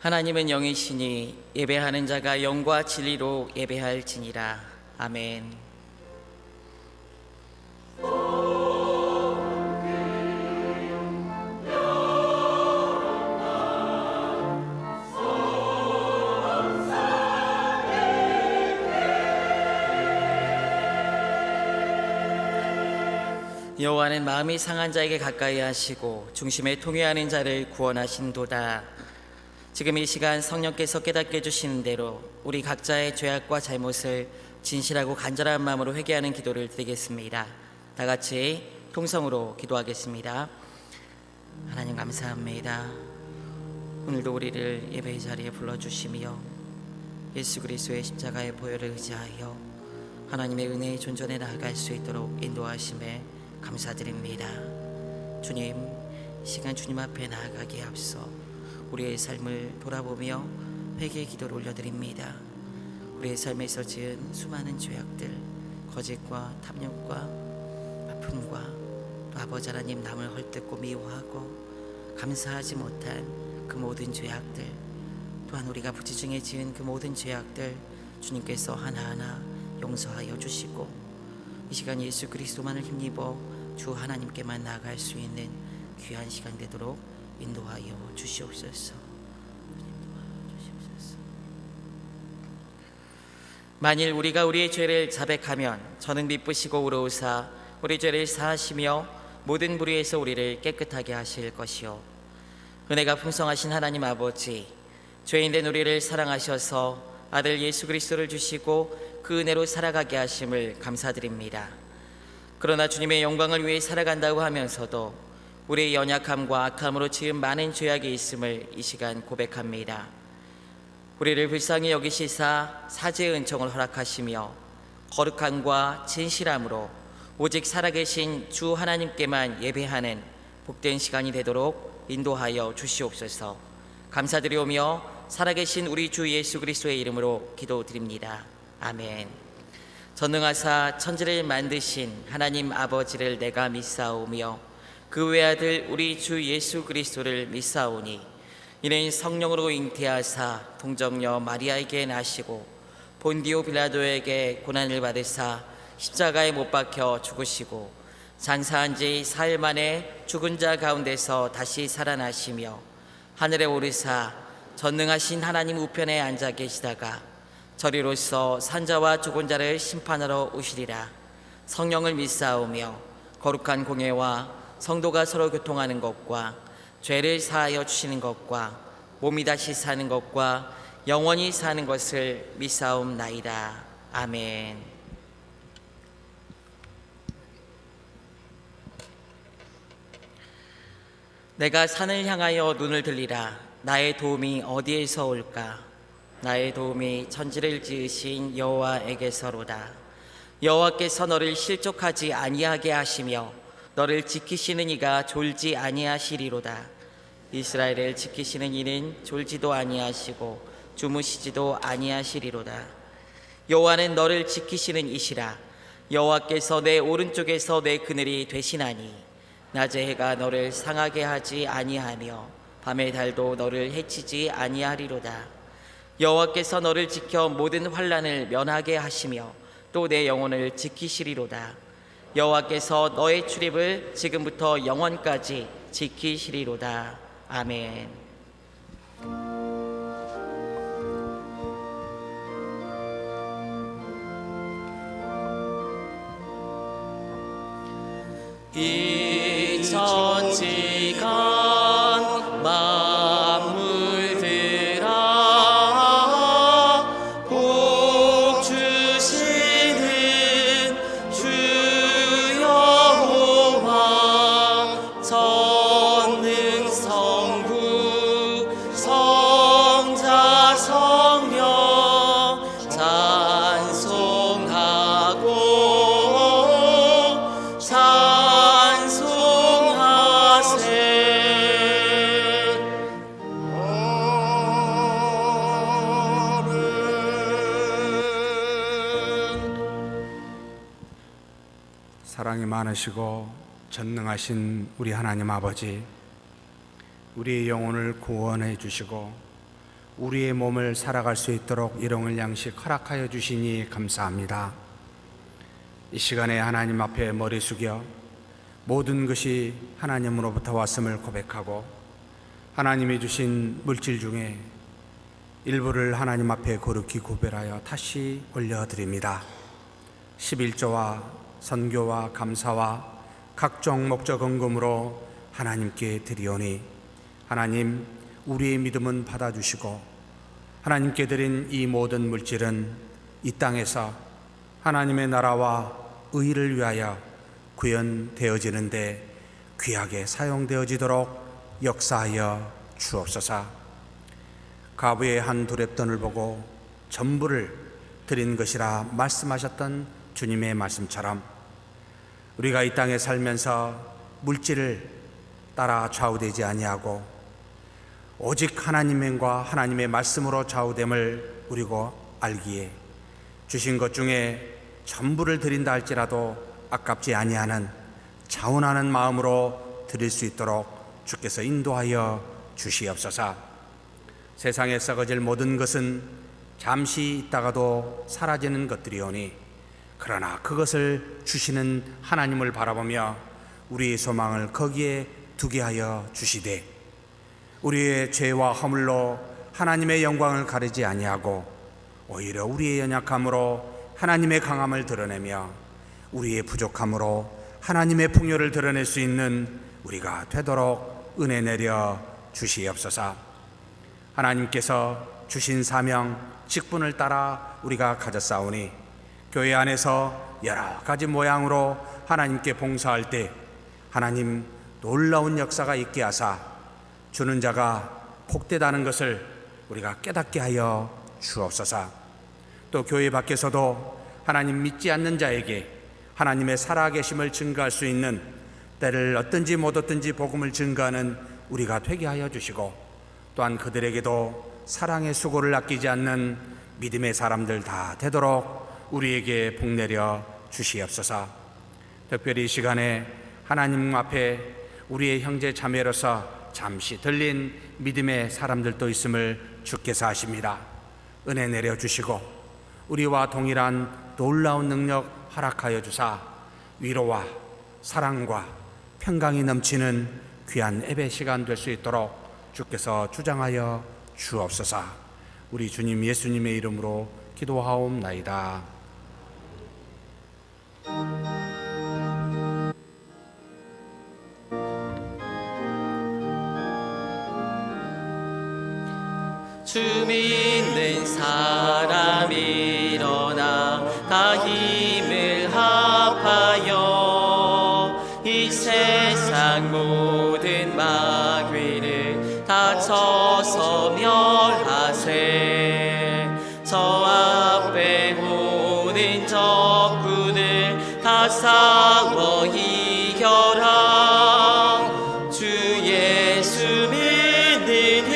하나님은 영이시니 예배하는 자가 영과 진리로 예배할지니라. 아멘. 여호와는 마음이 상한 자에게 가까이 하시고 중심에 통회하는 자를 구원하신도다. 지금 이 시간 성령께서 깨닫게 해주시는 대로 우리 각자의 죄악과 잘못을 진실하고 간절한 마음으로 회개하는 기도를 드리겠습니다. 다 같이 통성으로 기도하겠습니다. 하나님 감사합니다. 오늘도 우리를 예배의 자리에 불러주시며 예수 그리스도의 십자가의 보혈을 의지하여 하나님의 은혜의 존전에 나아갈 수 있도록 인도하심에 감사드립니다. 주님, 이 시간 주님 앞에 나아가기에 앞서 우리의 삶을 돌아보며 회개의 기도를 올려드립니다. 우리의 삶에서 지은 수많은 죄악들, 거짓과 탐욕과 아픔과 또 아버지 하나님 남을 헐뜯고 미워하고 감사하지 못한 그 모든 죄악들, 또한 우리가 부지중에 지은 그 모든 죄악들 주님께서 하나하나 용서하여 주시고 이 시간 예수 그리스도만을 힘입어 주 하나님께만 나아갈 수 있는 귀한 시간 되도록 인도하여 주시옵소서. 만일 우리가 우리의 죄를 자백하면 저는 미쁘시고 의로우사 우리 죄를 사하시며 모든 불의에서 우리를 깨끗하게 하실 것이요 은혜가 풍성하신 하나님 아버지, 죄인된 우리를 사랑하셔서 아들 예수 그리스도를 주시고 그 은혜로 살아가게 하심을 감사드립니다. 그러나 주님의 영광을 위해 살아간다고 하면서도 우리의 연약함과 악함으로 지은 많은 죄악이 있음을 이 시간 고백합니다. 우리를 불쌍히 여기시사 사죄의 은총을 허락하시며 거룩함과 진실함으로 오직 살아계신 주 하나님께만 예배하는 복된 시간이 되도록 인도하여 주시옵소서. 감사드리오며 살아계신 우리 주 예수 그리스도의 이름으로 기도드립니다. 아멘. 전능하사 천지를 만드신 하나님 아버지를 내가 믿사오며 그 외아들 우리 주 예수 그리스도를 믿사오니 이는 성령으로 잉태하사 동정녀 마리아에게 나시고 본디오 빌라도에게 고난을 받으사 십자가에 못 박혀 죽으시고 장사한 지 사흘 만에 죽은 자 가운데서 다시 살아나시며 하늘에 오르사 전능하신 하나님 우편에 앉아 계시다가 저리로서 산자와 죽은 자를 심판하러 오시리라. 성령을 믿사오며 거룩한 공예와 성도가 서로 교통하는 것과 죄를 사하여 주시는 것과 몸이 다시 사는 것과 영원히 사는 것을 믿사옵나이다. 아멘. 내가 산을 향하여 눈을 들리라. 나의 도움이 어디에서 올까? 나의 도움이 천지를 지으신 여호와에게서로다. 여호와께서 너를 실족하지 아니하게 하시며 너를 지키시는 이가 졸지 아니하시리로다. 이스라엘을 지키시는 이는 졸지도 아니하시고 주무시지도 아니하시리로다. 여호와는 너를 지키시는 이시라. 여호와께서 내 오른쪽에서 내 그늘이 되시나니 낮의 해가 너를 상하게 하지 아니하며 밤의 달도 너를 해치지 아니하리로다. 여호와께서 너를 지켜 모든 환난을 면하게 하시며 또 내 영혼을 지키시리로다. 여호와께서 너의 출입을 지금부터 영원까지 지키시리로다. 아멘. 이 천지간 만물들아 복 주시는 주 여호와 전능 성부 성자 성령 찬송하고 사랑이 많으시고 전능하신 우리 하나님 아버지, 우리의 영혼을 구원해 주시고 우리의 몸을 살아갈 수 있도록 일용할 양식 허락하여 주시니 감사합니다. 이 시간에 하나님 앞에 머리 숙여 모든 것이 하나님으로부터 왔음을 고백하고 하나님이 주신 물질 중에 일부를 하나님 앞에 거룩히 구별하여 다시 올려드립니다. 11조와 선교와 감사와 각종 목적 헌금으로 하나님께 드리오니 하나님, 우리의 믿음은 받아주시고 하나님께 드린 이 모든 물질은 이 땅에서 하나님의 나라와 의를 위하여 구현되어지는데 귀하게 사용되어지도록 역사하여 주옵소서. 과부의 한 두렙돈을 보고 전부를 드린 것이라 말씀하셨던 주님의 말씀처럼 우리가 이 땅에 살면서 물질을 따라 좌우되지 아니하고 오직 하나님과 하나님의 말씀으로 좌우됨을 우리가 알기에 주신 것 중에 전부를 드린다 할지라도 아깝지 아니하는 자원하는 마음으로 드릴 수 있도록 주께서 인도하여 주시옵소서. 세상에 썩어질 모든 것은 잠시 있다가도 사라지는 것들이오니 그러나 그것을 주시는 하나님을 바라보며 우리의 소망을 거기에 두게 하여 주시되 우리의 죄와 허물로 하나님의 영광을 가리지 아니하고 오히려 우리의 연약함으로 하나님의 강함을 드러내며 우리의 부족함으로 하나님의 풍요를 드러낼 수 있는 우리가 되도록 은혜 내려 주시옵소서. 하나님께서 주신 사명, 직분을 따라 우리가 가졌사오니 교회 안에서 여러 가지 모양으로 하나님께 봉사할 때 하나님 놀라운 역사가 있게 하사 주는 자가 복되다는 것을 우리가 깨닫게 하여 주옵소서. 또 교회 밖에서도 하나님 믿지 않는 자에게 하나님의 살아계심을 증거할 수 있는 때를 얻든지 못 얻든지 복음을 증거하는 우리가 되게 하여 주시고 또한 그들에게도 사랑의 수고를 아끼지 않는 믿음의 사람들 다 되도록 우리에게 복내려 주시옵소서. 특별히 이 시간에 하나님 앞에 우리의 형제 자매로서 잠시 들린 믿음의 사람들도 있음을 주께서 아십니다. 은혜 내려 주시고 우리와 동일한 놀라운 능력 허락하여 주사 위로와 사랑과 평강이 넘치는 귀한 예배 시간 될 수 있도록 주께서 주장하여 주옵소서. 우리 주님 예수님의 이름으로 기도하옵나이다. 주 믿는 사람 일어나 다 힘을 합하여 이 세상 모든 마귀를 다 쳐서 멸하세. 저 앞에 오는 적군을 다 싸워 이겨라. 주 예수 믿는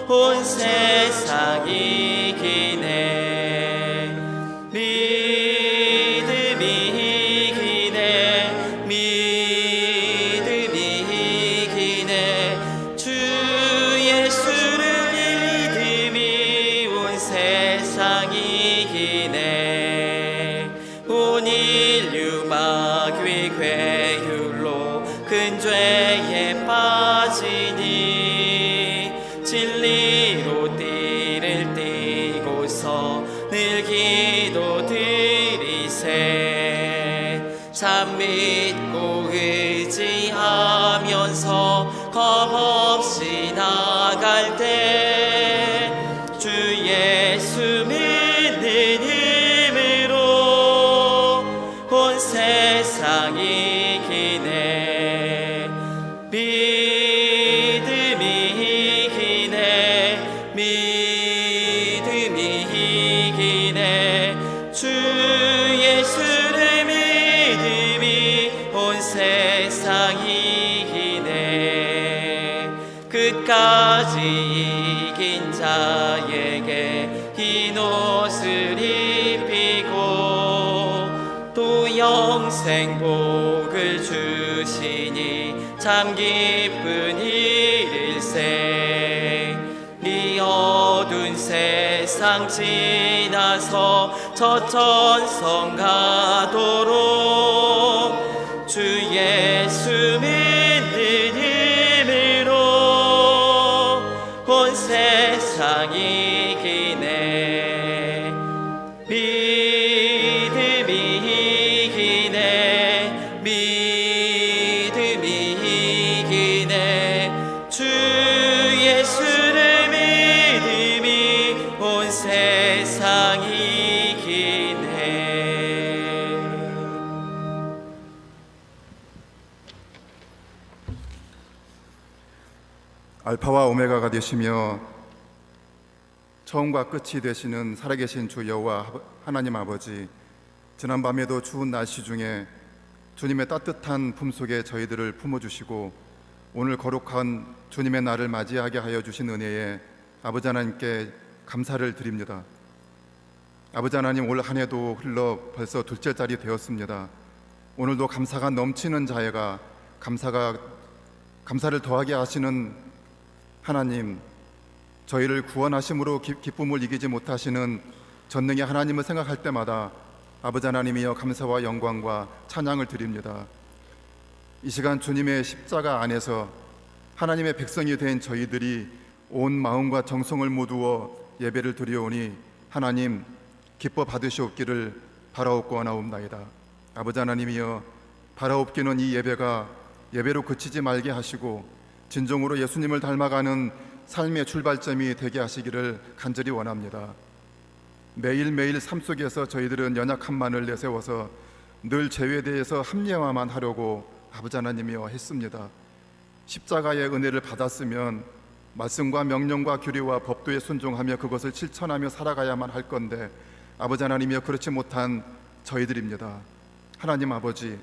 온 세상 이기네. 믿음이 이기네. 믿음이 이기네. 주 예수를 믿음이 온 세상 이기네. 온 인류 마귀 괴율로 큰 죄에 빠지니 진리로 띠를 띠고서 늘 기도드리세. 참 믿고 의지하면서 겁없이 나갈 때 주 예수 믿는 힘으로 온 세상 이기네. 믿음이 이기네. 믿음이 이기네. 주 예수를 믿음이 온 세상 이기네. 끝까지 이긴 자에게 흰 옷을 입히고 또 영생 복을 주시니 참 기쁜 일일세. 세상 지나서 저 천성 가도록 주 예수 믿는 힘으로 온 세상이 이기네. 믿음이 이기네. 믿음이 이기네. 주 예수를 믿음이 온 세상이 이기네. 알파와 오메가가 되시며 처음과 끝이 되시는 살아계신 주 여호와 하나님 아버지, 지난밤에도 추운 날씨 중에 주님의 따뜻한 품속에 저희들을 품어주시고 오늘 거룩한 주님의 날을 맞이하게 하여 주신 은혜에 아버지 하나님께 감사를 드립니다. 아버지 하나님, 올 한 해도 흘러 벌써 둘째 달이 되었습니다. 오늘도 감사가 넘치는 자애가 감사를 더하게 하시는 하나님, 저희를 구원하심으로 기쁨을 이기지 못하시는 전능의 하나님을 생각할 때마다 아버지 하나님이여 감사와 영광과 찬양을 드립니다. 이 시간 주님의 십자가 안에서 하나님의 백성이 된 저희들이 온 마음과 정성을 모두어 예배를 드리오니 하나님 기뻐 받으시옵기를 바라옵고 나옵나이다. 아버지 하나님이여, 바라옵기는 이 예배가 예배로 그치지 말게 하시고 진정으로 예수님을 닮아가는 삶의 출발점이 되게 하시기를 간절히 원합니다. 매일매일 삶 속에서 저희들은 연약함만을 내세워서 늘 죄에 대해서 합리화만 하려고 아버지 하나님이여 했습니다. 십자가의 은혜를 받았으면 말씀과 명령과 규례와 법도에 순종하며 그것을 실천하며 살아가야만 할 건데 아버지 하나님이여 그렇지 못한 저희들입니다. 하나님 아버지,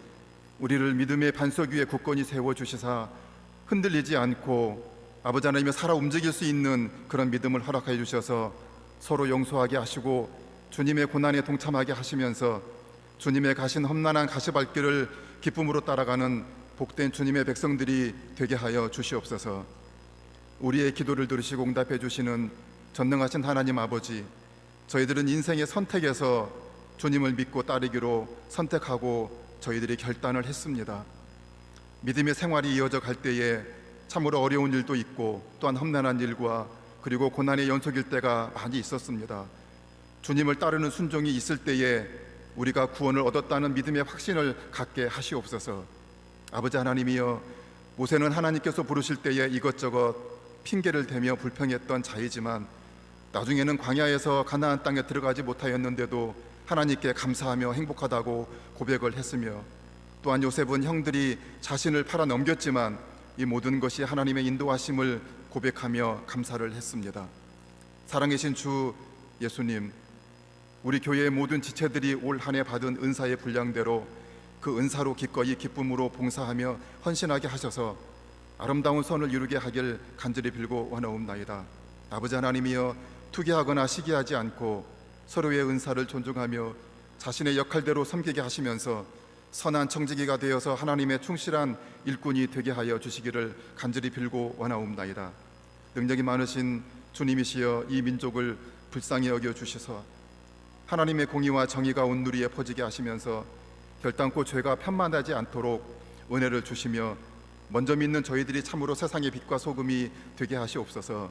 우리를 믿음의 반석 위에 굳건히 세워주시사 흔들리지 않고 아버지 하나님의 살아 움직일 수 있는 그런 믿음을 허락하여 주셔서 서로 용서하게 하시고 주님의 고난에 동참하게 하시면서 주님의 가신 험난한 가시발길을 기쁨으로 따라가는 복된 주님의 백성들이 되게 하여 주시옵소서. 우리의 기도를 들으시고 응답해 주시는 전능하신 하나님 아버지, 저희들은 인생의 선택에서 주님을 믿고 따르기로 선택하고 저희들이 결단을 했습니다. 믿음의 생활이 이어져 갈 때에 참으로 어려운 일도 있고 또한 험난한 일과 그리고 고난의 연속일 때가 많이 있었습니다. 주님을 따르는 순종이 있을 때에 우리가 구원을 얻었다는 믿음의 확신을 갖게 하시옵소서. 아버지 하나님이여, 모세는 하나님께서 부르실 때에 이것저것 핑계를 대며 불평했던 자이지만 나중에는 광야에서 가나안 땅에 들어가지 못하였는데도 하나님께 감사하며 행복하다고 고백을 했으며, 또한 요셉은 형들이 자신을 팔아 넘겼지만 이 모든 것이 하나님의 인도하심을 고백하며 감사를 했습니다. 사랑하신 주 예수님, 우리 교회의 모든 지체들이 올 한 해 받은 은사의 분량대로 그 은사로 기꺼이 기쁨으로 봉사하며 헌신하게 하셔서 아름다운 선을 이루게 하길 간절히 빌고 원하옵나이다. 아버지 하나님이여, 투기하거나 시기하지 않고 서로의 은사를 존중하며 자신의 역할대로 섬기게 하시면서 선한 청지기가 되어서 하나님의 충실한 일꾼이 되게 하여 주시기를 간절히 빌고 원하옵나이다. 능력이 많으신 주님이시여, 이 민족을 불쌍히 여겨 주셔서 하나님의 공의와 정의가 온 누리에 퍼지게 하시면서 결단코 죄가 편만하지 않도록 은혜를 주시며 먼저 믿는 저희들이 참으로 세상의 빛과 소금이 되게 하시옵소서.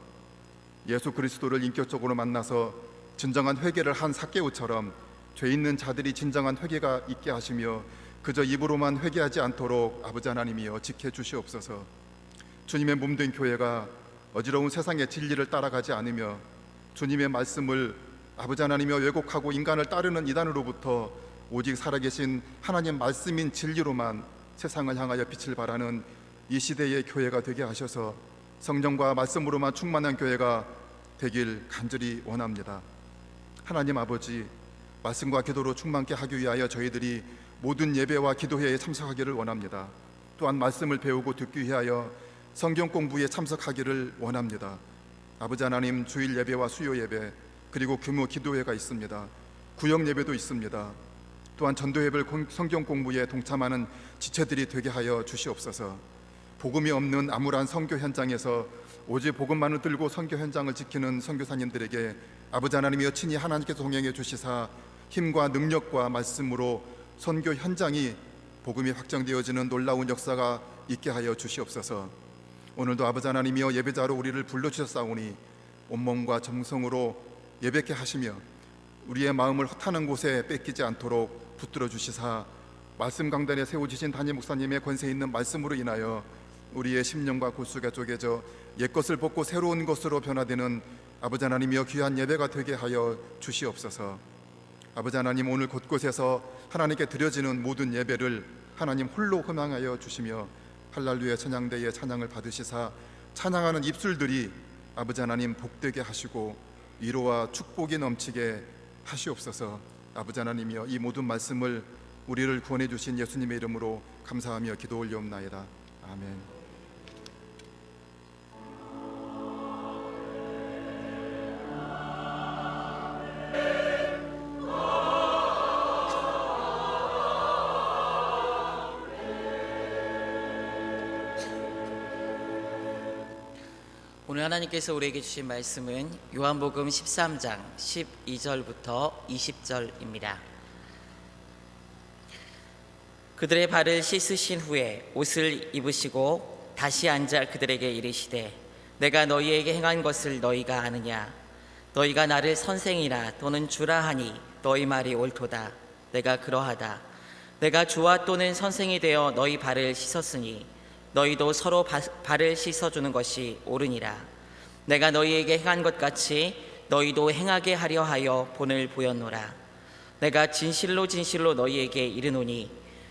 예수 그리스도를 인격적으로 만나서 진정한 회개를 한 삭개오처럼 죄 있는 자들이 진정한 회개가 있게 하시며 그저 입으로만 회개하지 않도록 아버지 하나님이여 지켜주시옵소서. 주님의 몸된 교회가 어지러운 세상의 진리를 따라가지 않으며 주님의 말씀을 아버지 하나님이여 왜곡하고 인간을 따르는 이단으로부터 오직 살아계신 하나님 말씀인 진리로만 세상을 향하여 빛을 발하는 이 시대의 교회가 되게 하셔서 성령과 말씀으로만 충만한 교회가 되길 간절히 원합니다. 하나님 아버지, 말씀과 기도로 충만케 하기 위하여 저희들이 모든 예배와 기도회에 참석하기를 원합니다. 또한 말씀을 배우고 듣기 위하여 성경 공부에 참석하기를 원합니다. 아버지 하나님, 주일 예배와 수요 예배 그리고 규모 기도회가 있습니다. 구역 예배도 있습니다. 또한 전도 예배 성경 공부에 동참하는 지체들이 되게 하여 주시옵소서. 복음이 없는 암울한 선교 현장에서 오직 복음만을 들고 선교 현장을 지키는 선교사님들에게 아버지 하나님이여 친히 하나님께서 동행해 주시사 힘과 능력과 말씀으로 선교 현장이 복음이 확정되어지는 놀라운 역사가 있게 하여 주시옵소서. 오늘도 아버지 하나님이여 예배자로 우리를 불러주셨사오니 온몸과 정성으로 예배케 하시며 우리의 마음을 허탄한 곳에 뺏기지 않도록 붙들어 주시사 말씀 강단에 세워주신 담임 목사님의 권세 있는 말씀으로 인하여 우리의 심령과 골수가 쪼개져 옛것을 벗고 새로운 것으로 변화되는 아버지 하나님이여 귀한 예배가 되게 하여 주시옵소서. 아버지 하나님, 오늘 곳곳에서 하나님께 드려지는 모든 예배를 하나님 홀로 흠양하여 주시며 할랄루야 찬양대의 찬양을 받으시사 찬양하는 입술들이 아버지 하나님 복되게 하시고 위로와 축복이 넘치게 하시옵소서. 아버지 하나님이여 이 모든 말씀을 우리를 구원해 주신 예수님의 이름으로 감사하며 기도 올려옵나이다. 아멘. 오늘 하나님께서 우리에게 주신 말씀은 요한복음 13장 12절부터 20절입니다. 그들의 발을 씻으신 후에 옷을 입으시고 다시 앉아 그들에게 이르시되 내가 너희에게 행한 것을 너희가 아느냐? 너희가 나를 선생이라 또는 주라 하니 너희 말이 옳도다. 내가 그러하다. 내가 주와 또는 선생이 되어 너희 발을 씻었으니 너희도 서로 발을 씻어주는 것이 옳으니라. 내가 너희에게 행한 것 같이 너희도 행하게 하려 하여 본을 보였노라. 내가 진실로 진실로 너희에게 이르노니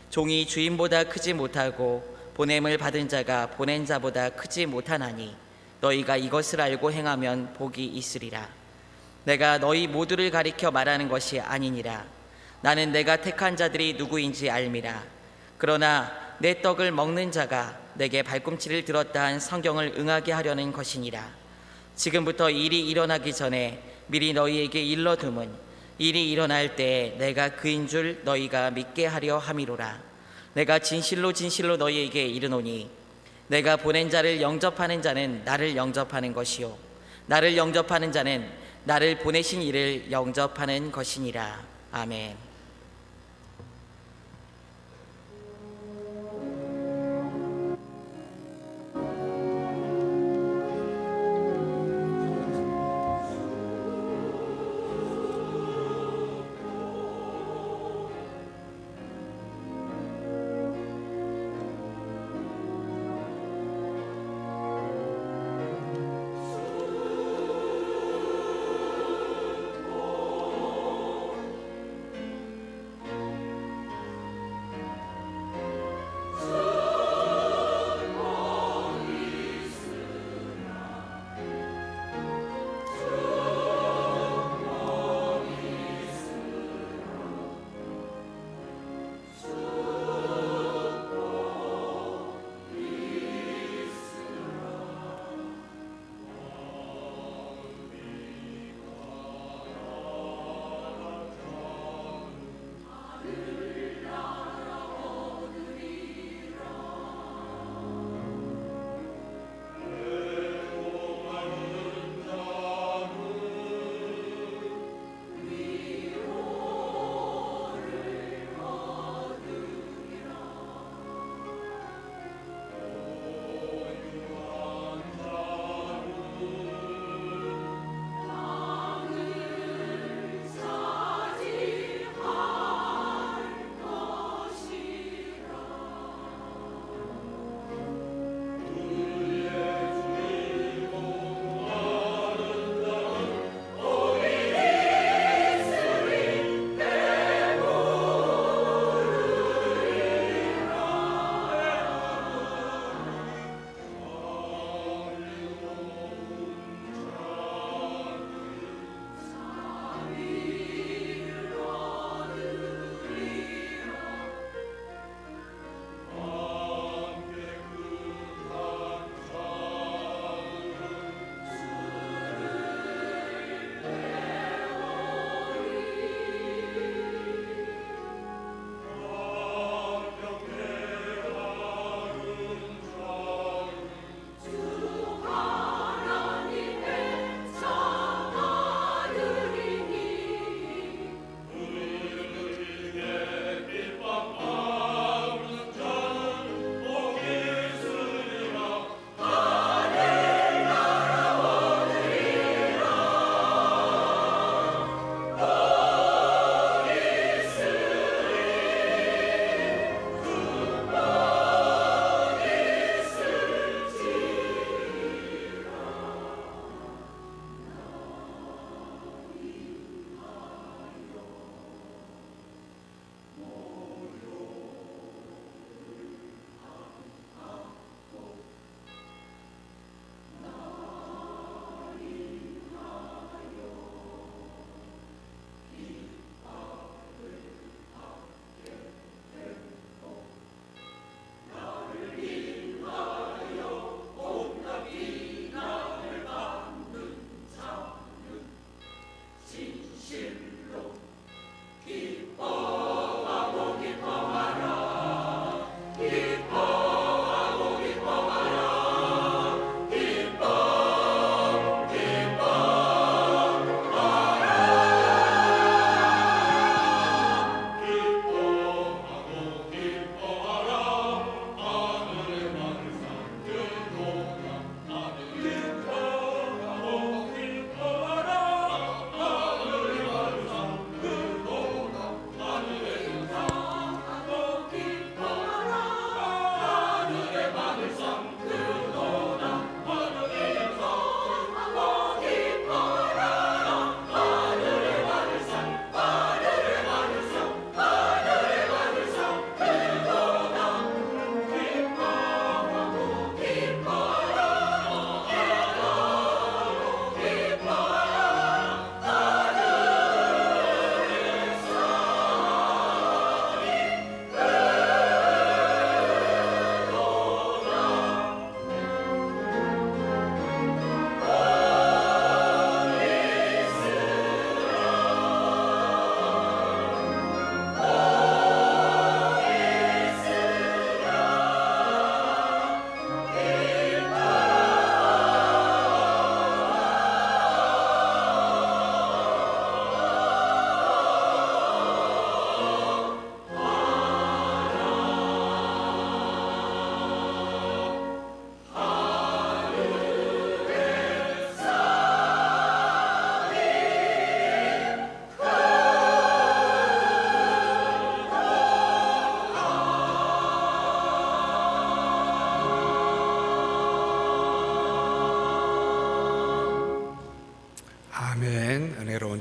종이 주인보다 크지 못하고 보냄을 받은 자가 보낸 자보다 크지 못하나니 너희가 이것을 알고 행하면 복이 있으리라. 내가 너희 모두를 가리켜 말하는 것이 아니니라. 나는 내가 택한 자들이 누구인지 알미라. 그러나 내 떡을 먹는 자가 내게 발꿈치를 들었다 한 성경을 응하게 하려는 것이니라. 지금부터 일이 일어나기 전에 미리 너희에게 일러둠은 일이 일어날 때에 내가 그인 줄 너희가 믿게 하려 함이로라. 내가 진실로 진실로 너희에게 이르노니 내가 보낸 자를 영접하는 자는 나를 영접하는 것이요 나를 영접하는 자는 나를 보내신 이를 영접하는 것이니라. 아멘.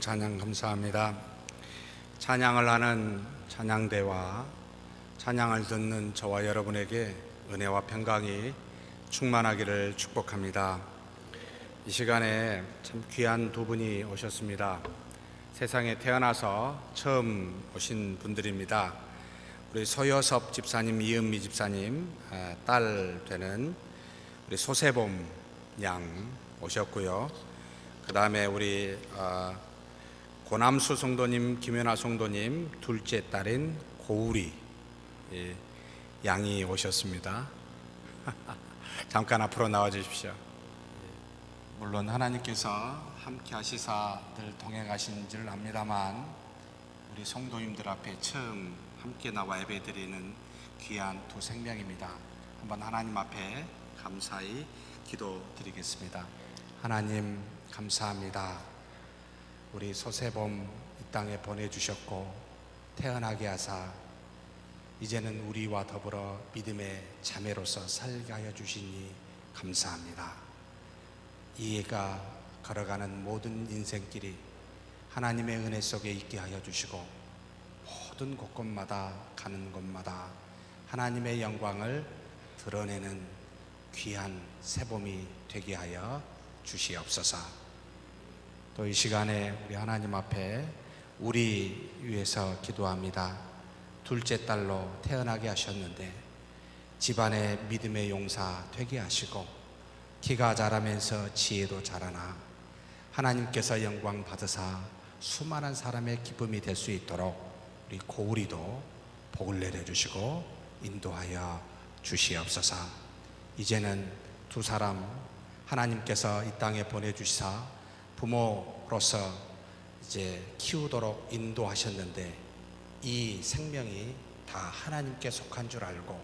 은혜로운 찬양 감사합니다. 찬양을 하는 찬양대와 찬양을 듣는 저와 여러분에게 은혜와 평강이 충만하기를 축복합니다. 이 시간에 참 귀한 두 분이 오셨습니다. 세상에 태어나서 처음 오신 분들입니다. 우리 소여섭 집사님, 이은미 집사님 딸 되는 우리 소세봄 양 오셨고요. 그 다음에 우리 고남수 성도님, 김연아 성도님 둘째 딸인 고우리 양이 오셨습니다. 잠깐 앞으로 나와 주십시오. 물론 하나님께서 함께 하시사 늘 동행하신 줄 압니다만 우리 성도님들 앞에 처음 함께 나와 예배드리는 귀한 두 생명입니다. 한번 하나님 앞에 감사히 기도드리겠습니다. 하나님 감사합니다. 우리 소세봄 이 땅에 보내주셨고 태어나게 하사 이제는 우리와 더불어 믿음의 자매로서 살게 하여 주시니 감사합니다. 이해가 걸어가는 모든 인생길이 하나님의 은혜 속에 있게 하여 주시고 모든 곳곳마다 가는 곳마다 하나님의 영광을 드러내는 귀한 새봄이 되게 하여 주시옵소서. 또 이 시간에 우리 하나님 앞에 우리 위해서 기도합니다. 둘째 딸로 태어나게 하셨는데 집안의 믿음의 용사 되게 하시고 키가 자라면서 지혜도 자라나 하나님께서 영광 받으사 수많은 사람의 기쁨이 될 수 있도록 우리 고우리도 복을 내려주시고 인도하여 주시옵소서. 이제는 두 사람 하나님께서 이 땅에 보내주시사 부모로서 이제 키우도록 인도하셨는데 이 생명이 다 하나님께 속한 줄 알고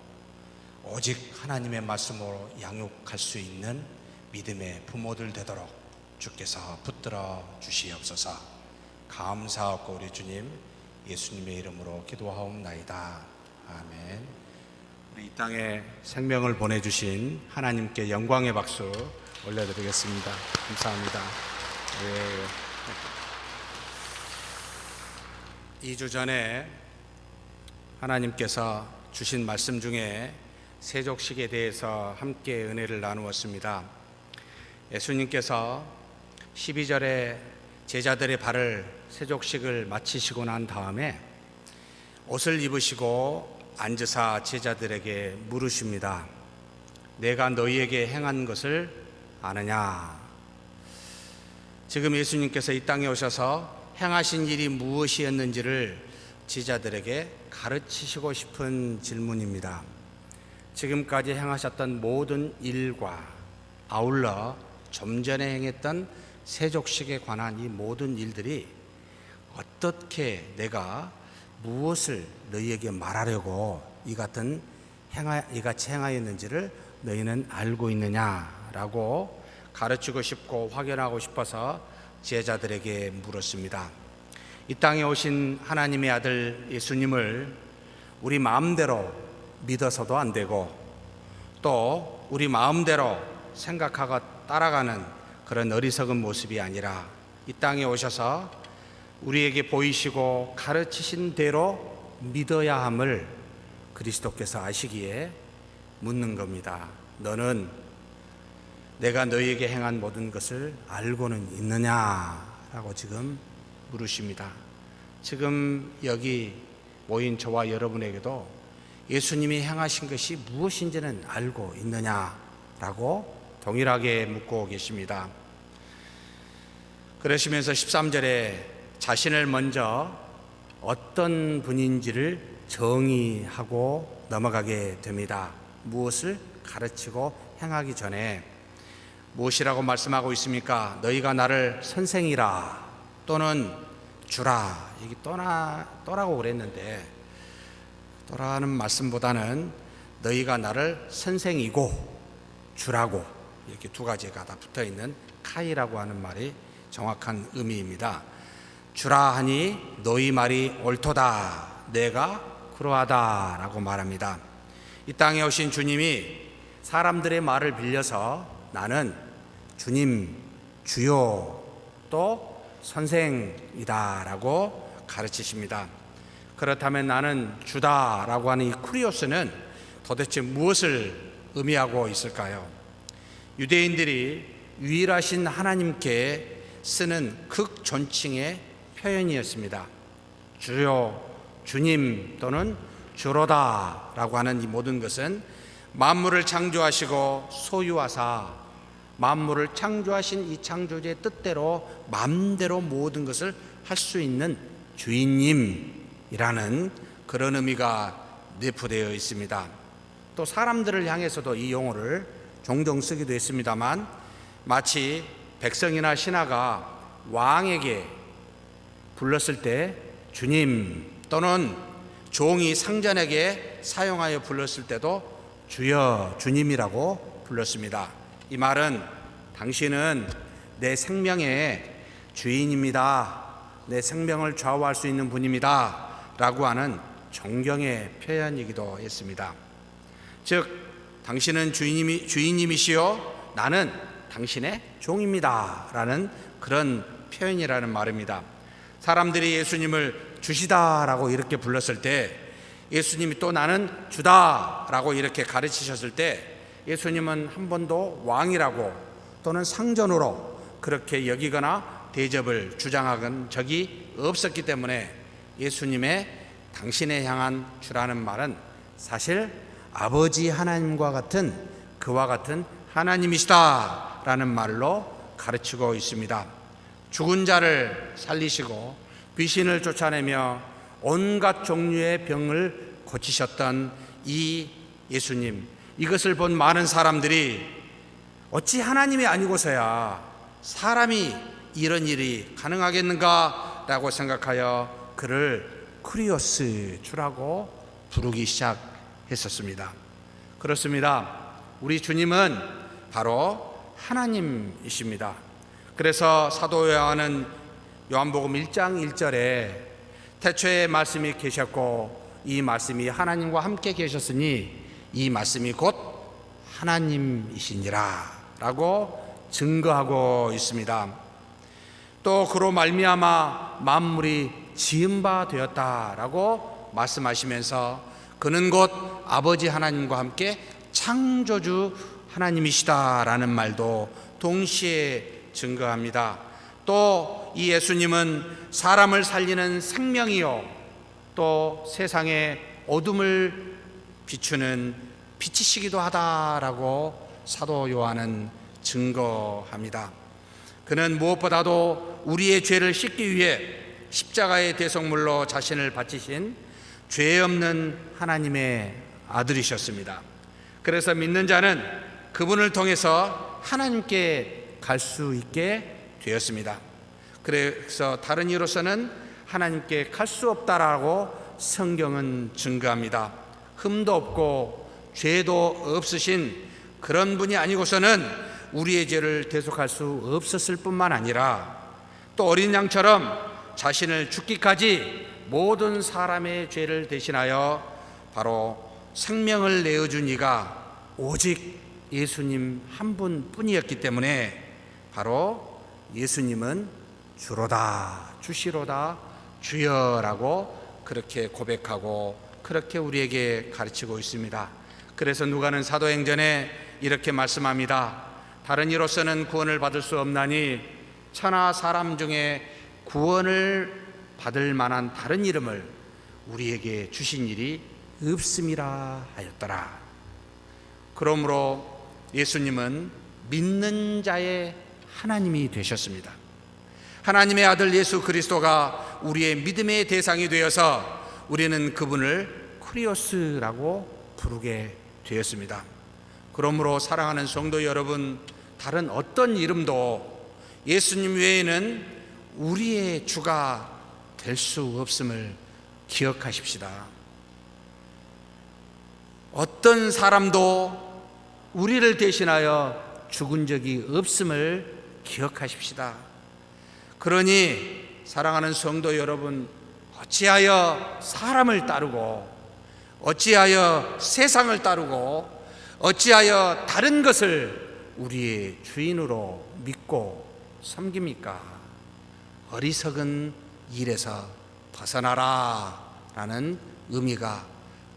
오직 하나님의 말씀으로 양육할 수 있는 믿음의 부모들 되도록 주께서 붙들어 주시옵소서. 감사하고 우리 주님 예수님의 이름으로 기도하옵나이다. 아멘. 우리 이 땅에 생명을 보내주신 하나님께 영광의 박수 올려드리겠습니다. 감사합니다. 2주 전에 하나님께서 주신 말씀 중에 세족식에 대해서 함께 은혜를 나누었습니다. 예수님께서 12절에 제자들의 발을 세족식을 마치시고 난 다음에 옷을 입으시고 앉으사 제자들에게 물으십니다. 내가 너희에게 행한 것을 아느냐? 지금 예수님께서 이 땅에 오셔서 행하신 일이 무엇이었는지를 제자들에게 가르치시고 싶은 질문입니다. 지금까지 행하셨던 모든 일과 아울러 좀 전에 행했던 세족식에 관한 이 모든 일들이 어떻게 내가 무엇을 너희에게 말하려고 이같이 행하였는지를 너희는 알고 있느냐라고 가르치고 싶고 확인하고 싶어서 제자들에게 물었습니다. 이 땅에 오신 하나님의 아들 예수님을 우리 마음대로 믿어서도 안 되고 또 우리 마음대로 생각하고 따라가는 그런 어리석은 모습이 아니라 이 땅에 오셔서 우리에게 보이시고 가르치신 대로 믿어야 함을 그리스도께서 아시기에 묻는 겁니다. 너는 내가 너희에게 행한 모든 것을 알고는 있느냐라고 지금 물으십니다. 지금 여기 모인 저와 여러분에게도 예수님이 행하신 것이 무엇인지는 알고 있느냐라고 동일하게 묻고 계십니다. 그러시면서 13절에 자신을 먼저 어떤 분인지를 정의하고 넘어가게 됩니다. 무엇을 가르치고 행하기 전에 무엇이라고 말씀하고 있습니까? 너희가 나를 선생이라 또는 주라. 여기 또라고 그랬는데 또라는 말씀보다는 너희가 나를 선생이고 주라고 이렇게 두 가지가 다 붙어있는 카이라고 하는 말이 정확한 의미입니다. 주라 하니 너희 말이 옳도다. 내가 그러하다 라고 말합니다. 이 땅에 오신 주님이 사람들의 말을 빌려서 나는 주님, 주요 또 선생이다라고 가르치십니다. 그렇다면 나는 주다라고 하는 이 쿠리오스는 도대체 무엇을 의미하고 있을까요? 유대인들이 유일하신 하나님께 쓰는 극존칭의 표현이었습니다. 주요, 주님 또는 주로다라고 하는 이 모든 것은 만물을 창조하시고 소유하사 만물을 창조하신 이 창조주의 뜻대로 마음대로 모든 것을 할 수 있는 주인님이라는 그런 의미가 내포되어 있습니다. 또 사람들을 향해서도 이 용어를 종종 쓰기도 했습니다만 마치 백성이나 신하가 왕에게 불렀을 때 주님 또는 종이 상전에게 사용하여 불렀을 때도 주여 주님이라고 불렀습니다. 이 말은 당신은 내 생명의 주인입니다. 내 생명을 좌우할 수 있는 분입니다. 라고 하는 존경의 표현이기도 했습니다. 즉 당신은 주인님이시요 나는 당신의 종입니다. 라는 그런 표현이라는 말입니다. 사람들이 예수님을 주시다라고 이렇게 불렀을 때 예수님이 또 나는 주다라고 이렇게 가르치셨을 때 예수님은 한 번도 왕이라고 또는 상전으로 그렇게 여기거나 대접을 주장하건 적이 없었기 때문에 예수님의 당신에 향한 주라는 말은 사실 아버지 하나님과 같은 그와 같은 하나님이시다라는 말로 가르치고 있습니다. 죽은 자를 살리시고 귀신을 쫓아내며 온갖 종류의 병을 고치셨던 이 예수님, 이것을 본 많은 사람들이 어찌 하나님이 아니고서야 사람이 이런 일이 가능하겠는가 라고 생각하여 그를 쿠리오스 주라고 부르기 시작했었습니다. 그렇습니다. 우리 주님은 바로 하나님이십니다. 그래서 사도 요한은 요한복음 1장 1절에 태초에 말씀이 계셨고 이 말씀이 하나님과 함께 계셨으니 이 말씀이 곧 하나님이시니라 라고 증거하고 있습니다. 또 그로 말미암아 만물이 지은 바 되었다라고 말씀하시면서 그는 곧 아버지 하나님과 함께 창조주 하나님이시다라는 말도 동시에 증거합니다. 또 이 예수님은 사람을 살리는 생명이요 또 세상의 어둠을 비추는 빛이시기도 하다라고 사도 요한은 증거합니다. 그는 무엇보다도 우리의 죄를 씻기 위해 십자가의 대속물로 자신을 바치신 죄 없는 하나님의 아들이셨습니다. 그래서 믿는 자는 그분을 통해서 하나님께 갈 수 있게 되었습니다. 그래서 다른 이로서는 하나님께 갈 수 없다라고 성경은 증거합니다. 흠도 없고 죄도 없으신 그런 분이 아니고서는 우리의 죄를 대속할 수 없었을 뿐만 아니라 또 어린 양처럼 자신을 죽기까지 모든 사람의 죄를 대신하여 바로 생명을 내어준 이가 오직 예수님 한 분뿐이었기 때문에 바로 예수님은 주로다, 주시로다, 주여라고 그렇게 고백하고 그렇게 우리에게 가르치고 있습니다. 그래서 누가는 사도행전에 이렇게 말씀합니다. 다른 이로서는 구원을 받을 수 없나니 천하 사람 중에 구원을 받을 만한 다른 이름을 우리에게 주신 일이 없음이라 하였더라. 그러므로 예수님은 믿는 자의 하나님이 되셨습니다. 하나님의 아들 예수 그리스도가 우리의 믿음의 대상이 되어서 우리는 그분을 쿠리오스라고 부르게 되었습니다. 그러므로 사랑하는 성도 여러분, 다른 어떤 이름도 예수님 외에는 우리의 주가 될 수 없음을 기억하십시다. 어떤 사람도 우리를 대신하여 죽은 적이 없음을 기억하십시다. 그러니 사랑하는 성도 여러분, 어찌하여 사람을 따르고 어찌하여 세상을 따르고 어찌하여 다른 것을 우리의 주인으로 믿고 섬깁니까? 어리석은 일에서 벗어나라 라는 의미가,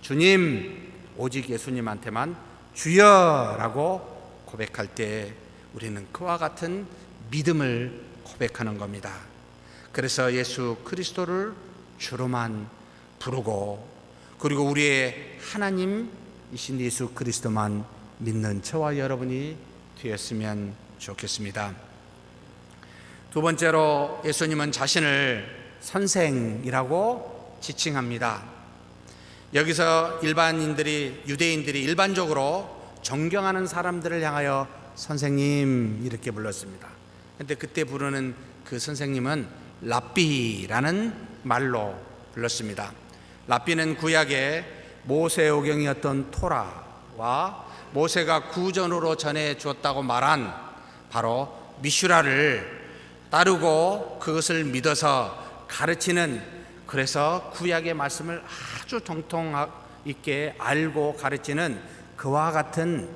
주님, 오직 예수님한테만 주여라고 고백할 때 우리는 그와 같은 믿음을 고백하는 겁니다. 그래서 예수 그리스도를 주로만 부르고, 그리고 우리의 하나님이신 예수 그리스도만 믿는 저와 여러분이 되었으면 좋겠습니다. 두 번째로, 예수님은 자신을 선생이라고 지칭합니다. 여기서 유대인들이 일반적으로 존경하는 사람들을 향하여 선생님 이렇게 불렀습니다. 그런데 그때 부르는 그 선생님은 랍비라는 말로 불렀습니다. 랍비는 구약의 모세오경이었던 토라와 모세가 구전으로 전해 주었다고 말한 바로 미슈라를 따르고 그것을 믿어서 가르치는, 그래서 구약의 말씀을 아주 정통 있게 알고 가르치는 그와 같은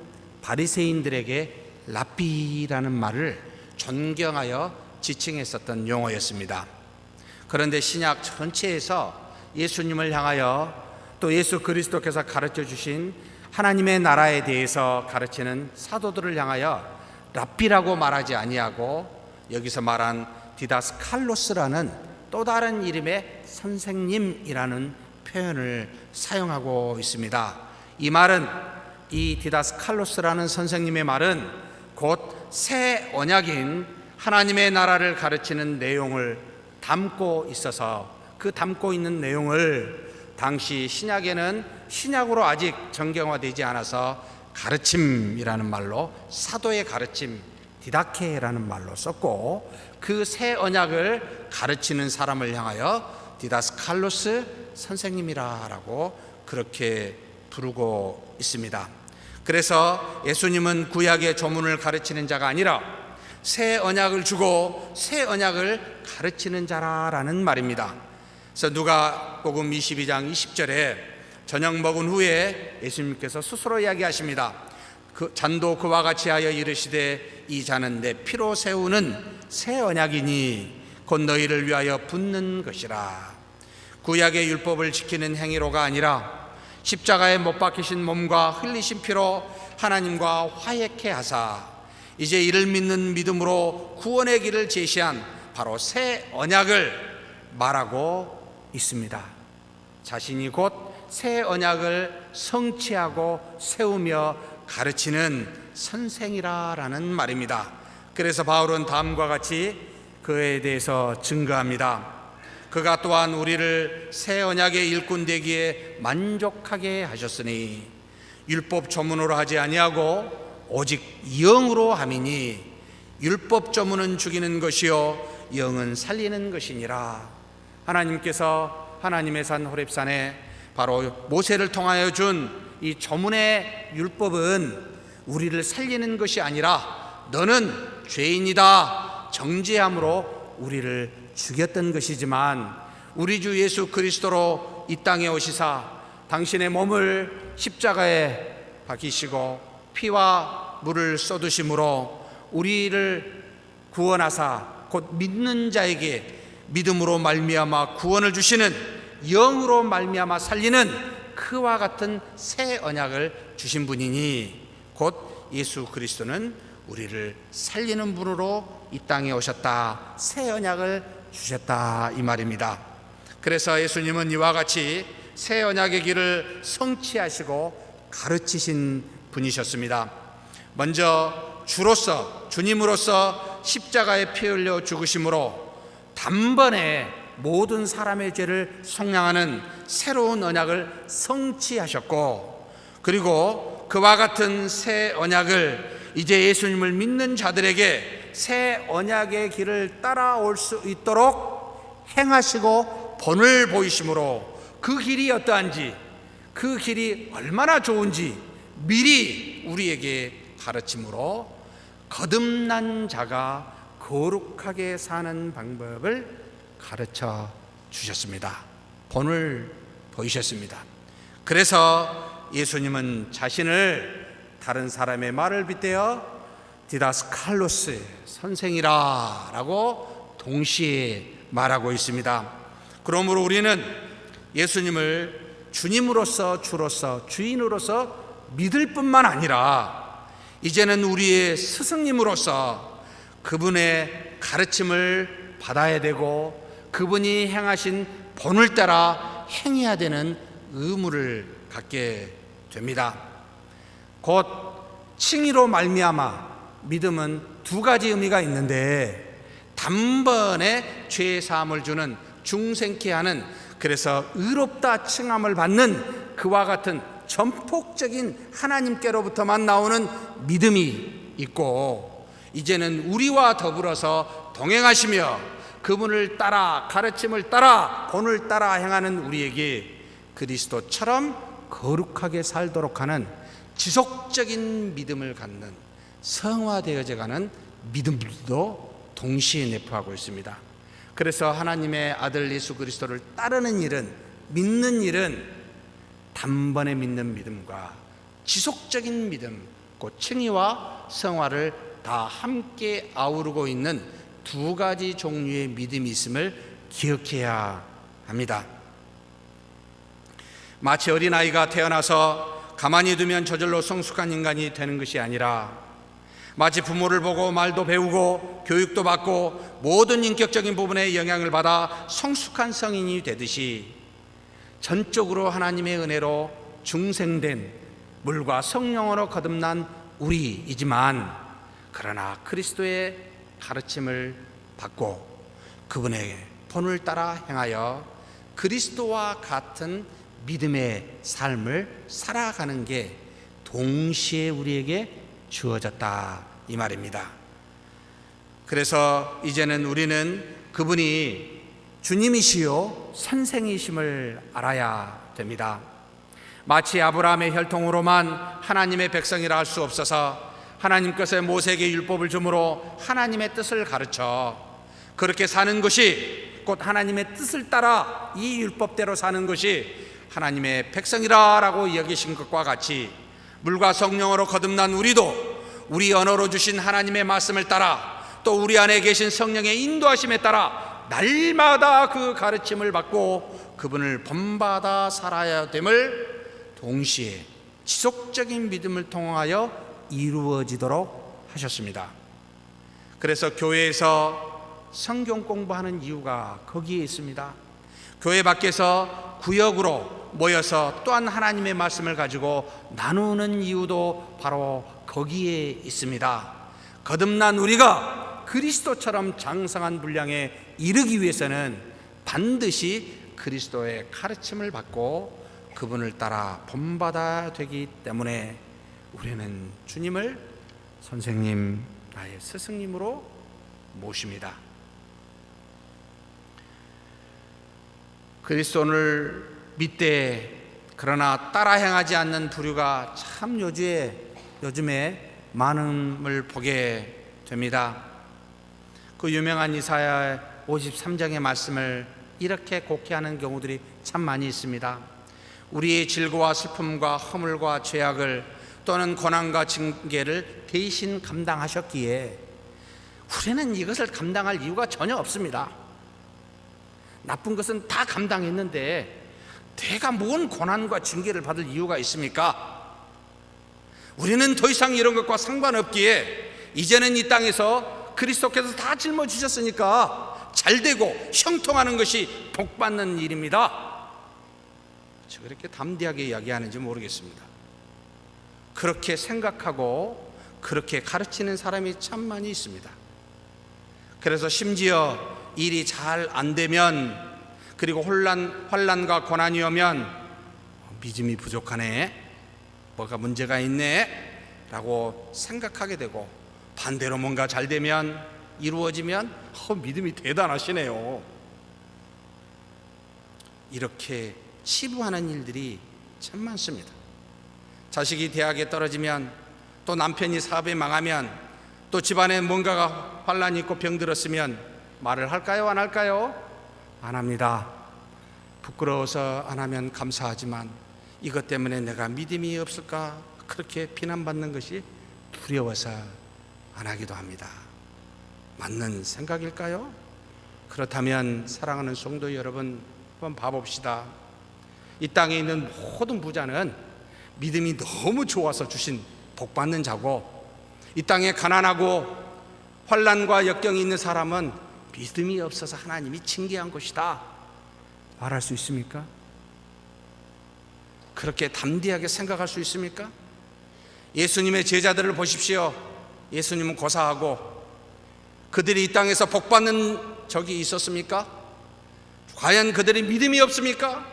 바리새인들에게 랍비라는 말을 존경하여 지칭했었던 용어였습니다. 그런데 신약 전체에서 예수님을 향하여 또 예수 그리스도께서 가르쳐 주신 하나님의 나라에 대해서 가르치는 사도들을 향하여 랍비라고 말하지 아니하고 여기서 말한 디다스칼로스라는 또 다른 이름의 선생님이라는 표현을 사용하고 있습니다. 이 말은, 이 디다스칼로스라는 선생님의 말은 곧 새 언약인 하나님의 나라를 가르치는 내용을 담고 있어서, 그 담고 있는 내용을 당시 신약에는 신약으로 아직 정경화되지 않아서 가르침이라는 말로, 사도의 가르침, 디다케라는 말로 썼고, 그 새 언약을 가르치는 사람을 향하여 디다스칼로스 선생님이라고 그렇게 부르고 있습니다. 그래서 예수님은 구약의 조문을 가르치는 자가 아니라 새 언약을 주고 새 언약을 가르치는 자라는 말입니다. 그래서 누가복음 22장 20절에 저녁 먹은 후에 예수님께서 스스로 이야기하십니다. 그 잔도 그와 같이 하여 이르시되 이 잔은 내 피로 세우는 새 언약이니 곧 너희를 위하여 붓는 것이라. 구약의 율법을 지키는 행위로가 아니라 십자가에 못 박히신 몸과 흘리신 피로 하나님과 화해케 하사 이제 이를 믿는 믿음으로 구원의 길을 제시한 바로 새 언약을 말하고 있습니다. 자신이 곧 새 언약을 성취하고 세우며 가르치는 선생이라는 말입니다. 그래서 바울은 다음과 같이 그에 대해서 증거합니다. 그가 또한 우리를 새 언약의 일꾼 되기에 만족하게 하셨으니 율법 조문으로 하지 아니하고 오직 영으로 함이니 율법 조문은 죽이는 것이요 영은 살리는 것이니라. 하나님께서 하나님의 산 호렙산에 바로 모세를 통하여 준 이 조문의 율법은 우리를 살리는 것이 아니라 너는 죄인이다 정죄함으로 우리를 죽였던 것이지만, 우리 주 예수 그리스도로 이 땅에 오시사 당신의 몸을 십자가에 박히시고 피와 물을 쏟으심으로 우리를 구원하사 곧 믿는 자에게 믿음으로 말미암아 구원을 주시는, 영으로 말미암아 살리는 그와 같은 새 언약을 주신 분이니 곧 예수 그리스도는 우리를 살리는 분으로 이 땅에 오셨다, 새 언약을 주셨다 이 말입니다. 그래서 예수님은 이와 같이 새 언약의 길을 성취하시고 가르치신 분이셨습니다. 먼저 주님으로서 십자가에 피 흘려 죽으심으로 단번에 모든 사람의 죄를 속량하는 새로운 언약을 성취하셨고, 그리고 그와 같은 새 언약을 이제 예수님을 믿는 자들에게 새 언약의 길을 따라올 수 있도록 행하시고 본을 보이심으로 그 길이 어떠한지, 그 길이 얼마나 좋은지 미리 우리에게 가르침으로 거듭난 자가 거룩하게 사는 방법을 가르쳐 주셨습니다. 본을 보이셨습니다. 그래서 예수님은 자신을 다른 사람의 말을 빗대어 디다스칼로스 선생이라 라고 동시에 말하고 있습니다. 그러므로 우리는 예수님을 주님으로서 주로서 주인으로서 믿을 뿐만 아니라 이제는 우리의 스승님으로서 그분의 가르침을 받아야 되고 그분이 행하신 본을 따라 행해야 되는 의무를 갖게 됩니다. 곧 칭의로 말미암아 믿음은 두 가지 의미가 있는데 단번에 죄 사함을 주는 중생케 하는, 그래서 의롭다 칭함을 받는 그와 같은 전폭적인 하나님께로부터만 나오는 믿음이 있고, 이제는 우리와 더불어서 동행하시며 그분을 따라 가르침을 따라 본을 따라 행하는 우리에게 그리스도처럼 거룩하게 살도록 하는 지속적인 믿음을 갖는 성화되어져 가는 믿음도 동시에 내포하고 있습니다. 그래서 하나님의 아들 예수 그리스도를 따르는 일은, 믿는 일은 단번에 믿는 믿음과 지속적인 믿음, 곧 칭의와 성화를 다 함께 아우르고 있는 두 가지 종류의 믿음이 있음을 기억해야 합니다. 마치 어린아이가 태어나서 가만히 두면 저절로 성숙한 인간이 되는 것이 아니라 마치 부모를 보고 말도 배우고 교육도 받고 모든 인격적인 부분에 영향을 받아 성숙한 성인이 되듯이 전적으로 하나님의 은혜로 중생된 물과 성령으로 거듭난 우리이지만, 그러나 그리스도의 가르침을 받고 그분의 본을 따라 행하여 그리스도와 같은 믿음의 삶을 살아가는 게 동시에 우리에게 주어졌다 이 말입니다. 그래서 이제는 우리는 그분이 주님이시요 선생이심을 알아야 됩니다. 마치 아브라함의 혈통으로만 하나님의 백성이라 할 수 없어서 하나님께서 모세에게 율법을 주므로 하나님의 뜻을 가르쳐 그렇게 사는 것이, 곧 하나님의 뜻을 따라 이 율법대로 사는 것이 하나님의 백성이라고 여기신 것과 같이 물과 성령으로 거듭난 우리도 우리 언어로 주신 하나님의 말씀을 따라 또 우리 안에 계신 성령의 인도하심에 따라 날마다 그 가르침을 받고 그분을 본받아 살아야 됨을 동시에 지속적인 믿음을 통하여 이루어지도록 하셨습니다. 그래서 교회에서 성경 공부하는 이유가 거기에 있습니다. 교회 밖에서 구역으로 모여서 또한 하나님의 말씀을 가지고 나누는 이유도 바로 거기에 있습니다. 거듭난 우리가 그리스도처럼 장성한 분량에 이르기 위해서는 반드시 그리스도의 가르침을 받고 그분을 따라 본받아야 되기 때문에 우리는 주님을 선생님, 나의 스승님으로 모십니다. 그리스도를 믿되 그러나 따라 행하지 않는 부류가 참 요즘에 많음을 보게 됩니다. 그 유명한 이사야 53장의 말씀을 이렇게 곡해하는 경우들이 참 많이 있습니다. 우리의 질고와 슬픔과 허물과 죄악을 또는 고난과 징계를 대신 감당하셨기에 우리는 이것을 감당할 이유가 전혀 없습니다. 나쁜 것은 다 감당했는데 내가 뭔 고난과 징계를 받을 이유가 있습니까? 우리는 더 이상 이런 것과 상관없기에 이제는 이 땅에서 그리스도께서 다 짊어지셨으니까 잘되고 형통하는 것이 복받는 일입니다. 저 그렇게 담대하게 이야기하는지 모르겠습니다. 그렇게 생각하고 그렇게 가르치는 사람이 참 많이 있습니다. 그래서 심지어 일이 잘 안 되면, 그리고 환난과 고난이 오면 믿음이 부족하네, 뭐가 문제가 있네 라고 생각하게 되고, 반대로 뭔가 잘 되면, 이루어지면 믿음이 대단하시네요, 이렇게 치부하는 일들이 참 많습니다. 자식이 대학에 떨어지면, 또 남편이 사업에 망하면, 또 집안에 뭔가가 환난이 있고 병들었으면 말을 할까요? 안 할까요? 안 합니다. 부끄러워서 안 하면 감사하지만 이것 때문에 내가 믿음이 없을까 그렇게 비난받는 것이 두려워서 안 하기도 합니다. 맞는 생각일까요? 그렇다면 사랑하는 성도 여러분, 한번 봐봅시다. 이 땅에 있는 모든 부자는 믿음이 너무 좋아서 주신 복받는 자고, 이 땅에 가난하고 환난과 역경이 있는 사람은 믿음이 없어서 하나님이 징계한 것이다 말할 수 있습니까? 그렇게 담대하게 생각할 수 있습니까? 예수님의 제자들을 보십시오. 예수님은 고사하고 그들이 이 땅에서 복받는 적이 있었습니까? 과연 그들이 믿음이 없습니까?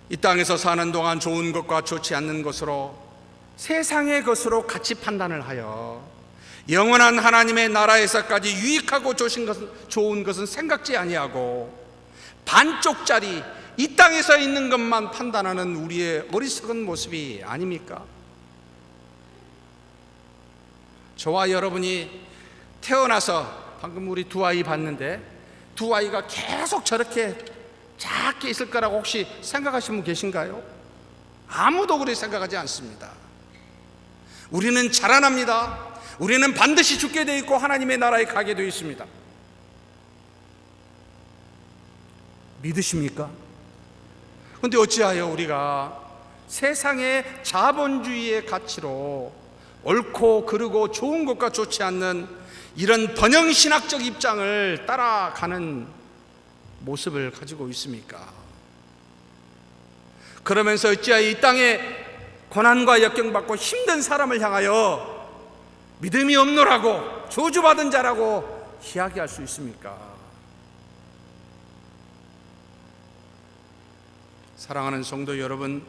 이 땅에서 사는 동안 좋은 것과 좋지 않는 것으로, 세상의 것으로 같이 판단을 하여 영원한 하나님의 나라에서까지 유익하고 좋은 것은 생각지 아니하고 반쪽짜리 이 땅에서 있는 것만 판단하는 우리의 어리석은 모습이 아닙니까? 저와 여러분이 태어나서 방금 우리 두 아이 봤는데, 두 아이가 계속 저렇게 작게 있을 거라고 혹시 생각하시는 분 계신가요? 아무도 그렇게 생각하지 않습니다. 우리는 자라납니다. 우리는 반드시 죽게 되어 있고 하나님의 나라에 가게 되어 있습니다. 믿으십니까? 그런데 어찌하여 우리가 세상의 자본주의의 가치로 옳고 그르고 좋은 것과 좋지 않는 이런 번영신학적 입장을 따라가는 모습을 가지고 있습니까? 그러면서 어찌하여 이 땅에 고난과 역경받고 힘든 사람을 향하여 믿음이 없노라고, 저주받은 자라고 이야기할 수 있습니까? 사랑하는 성도 여러분,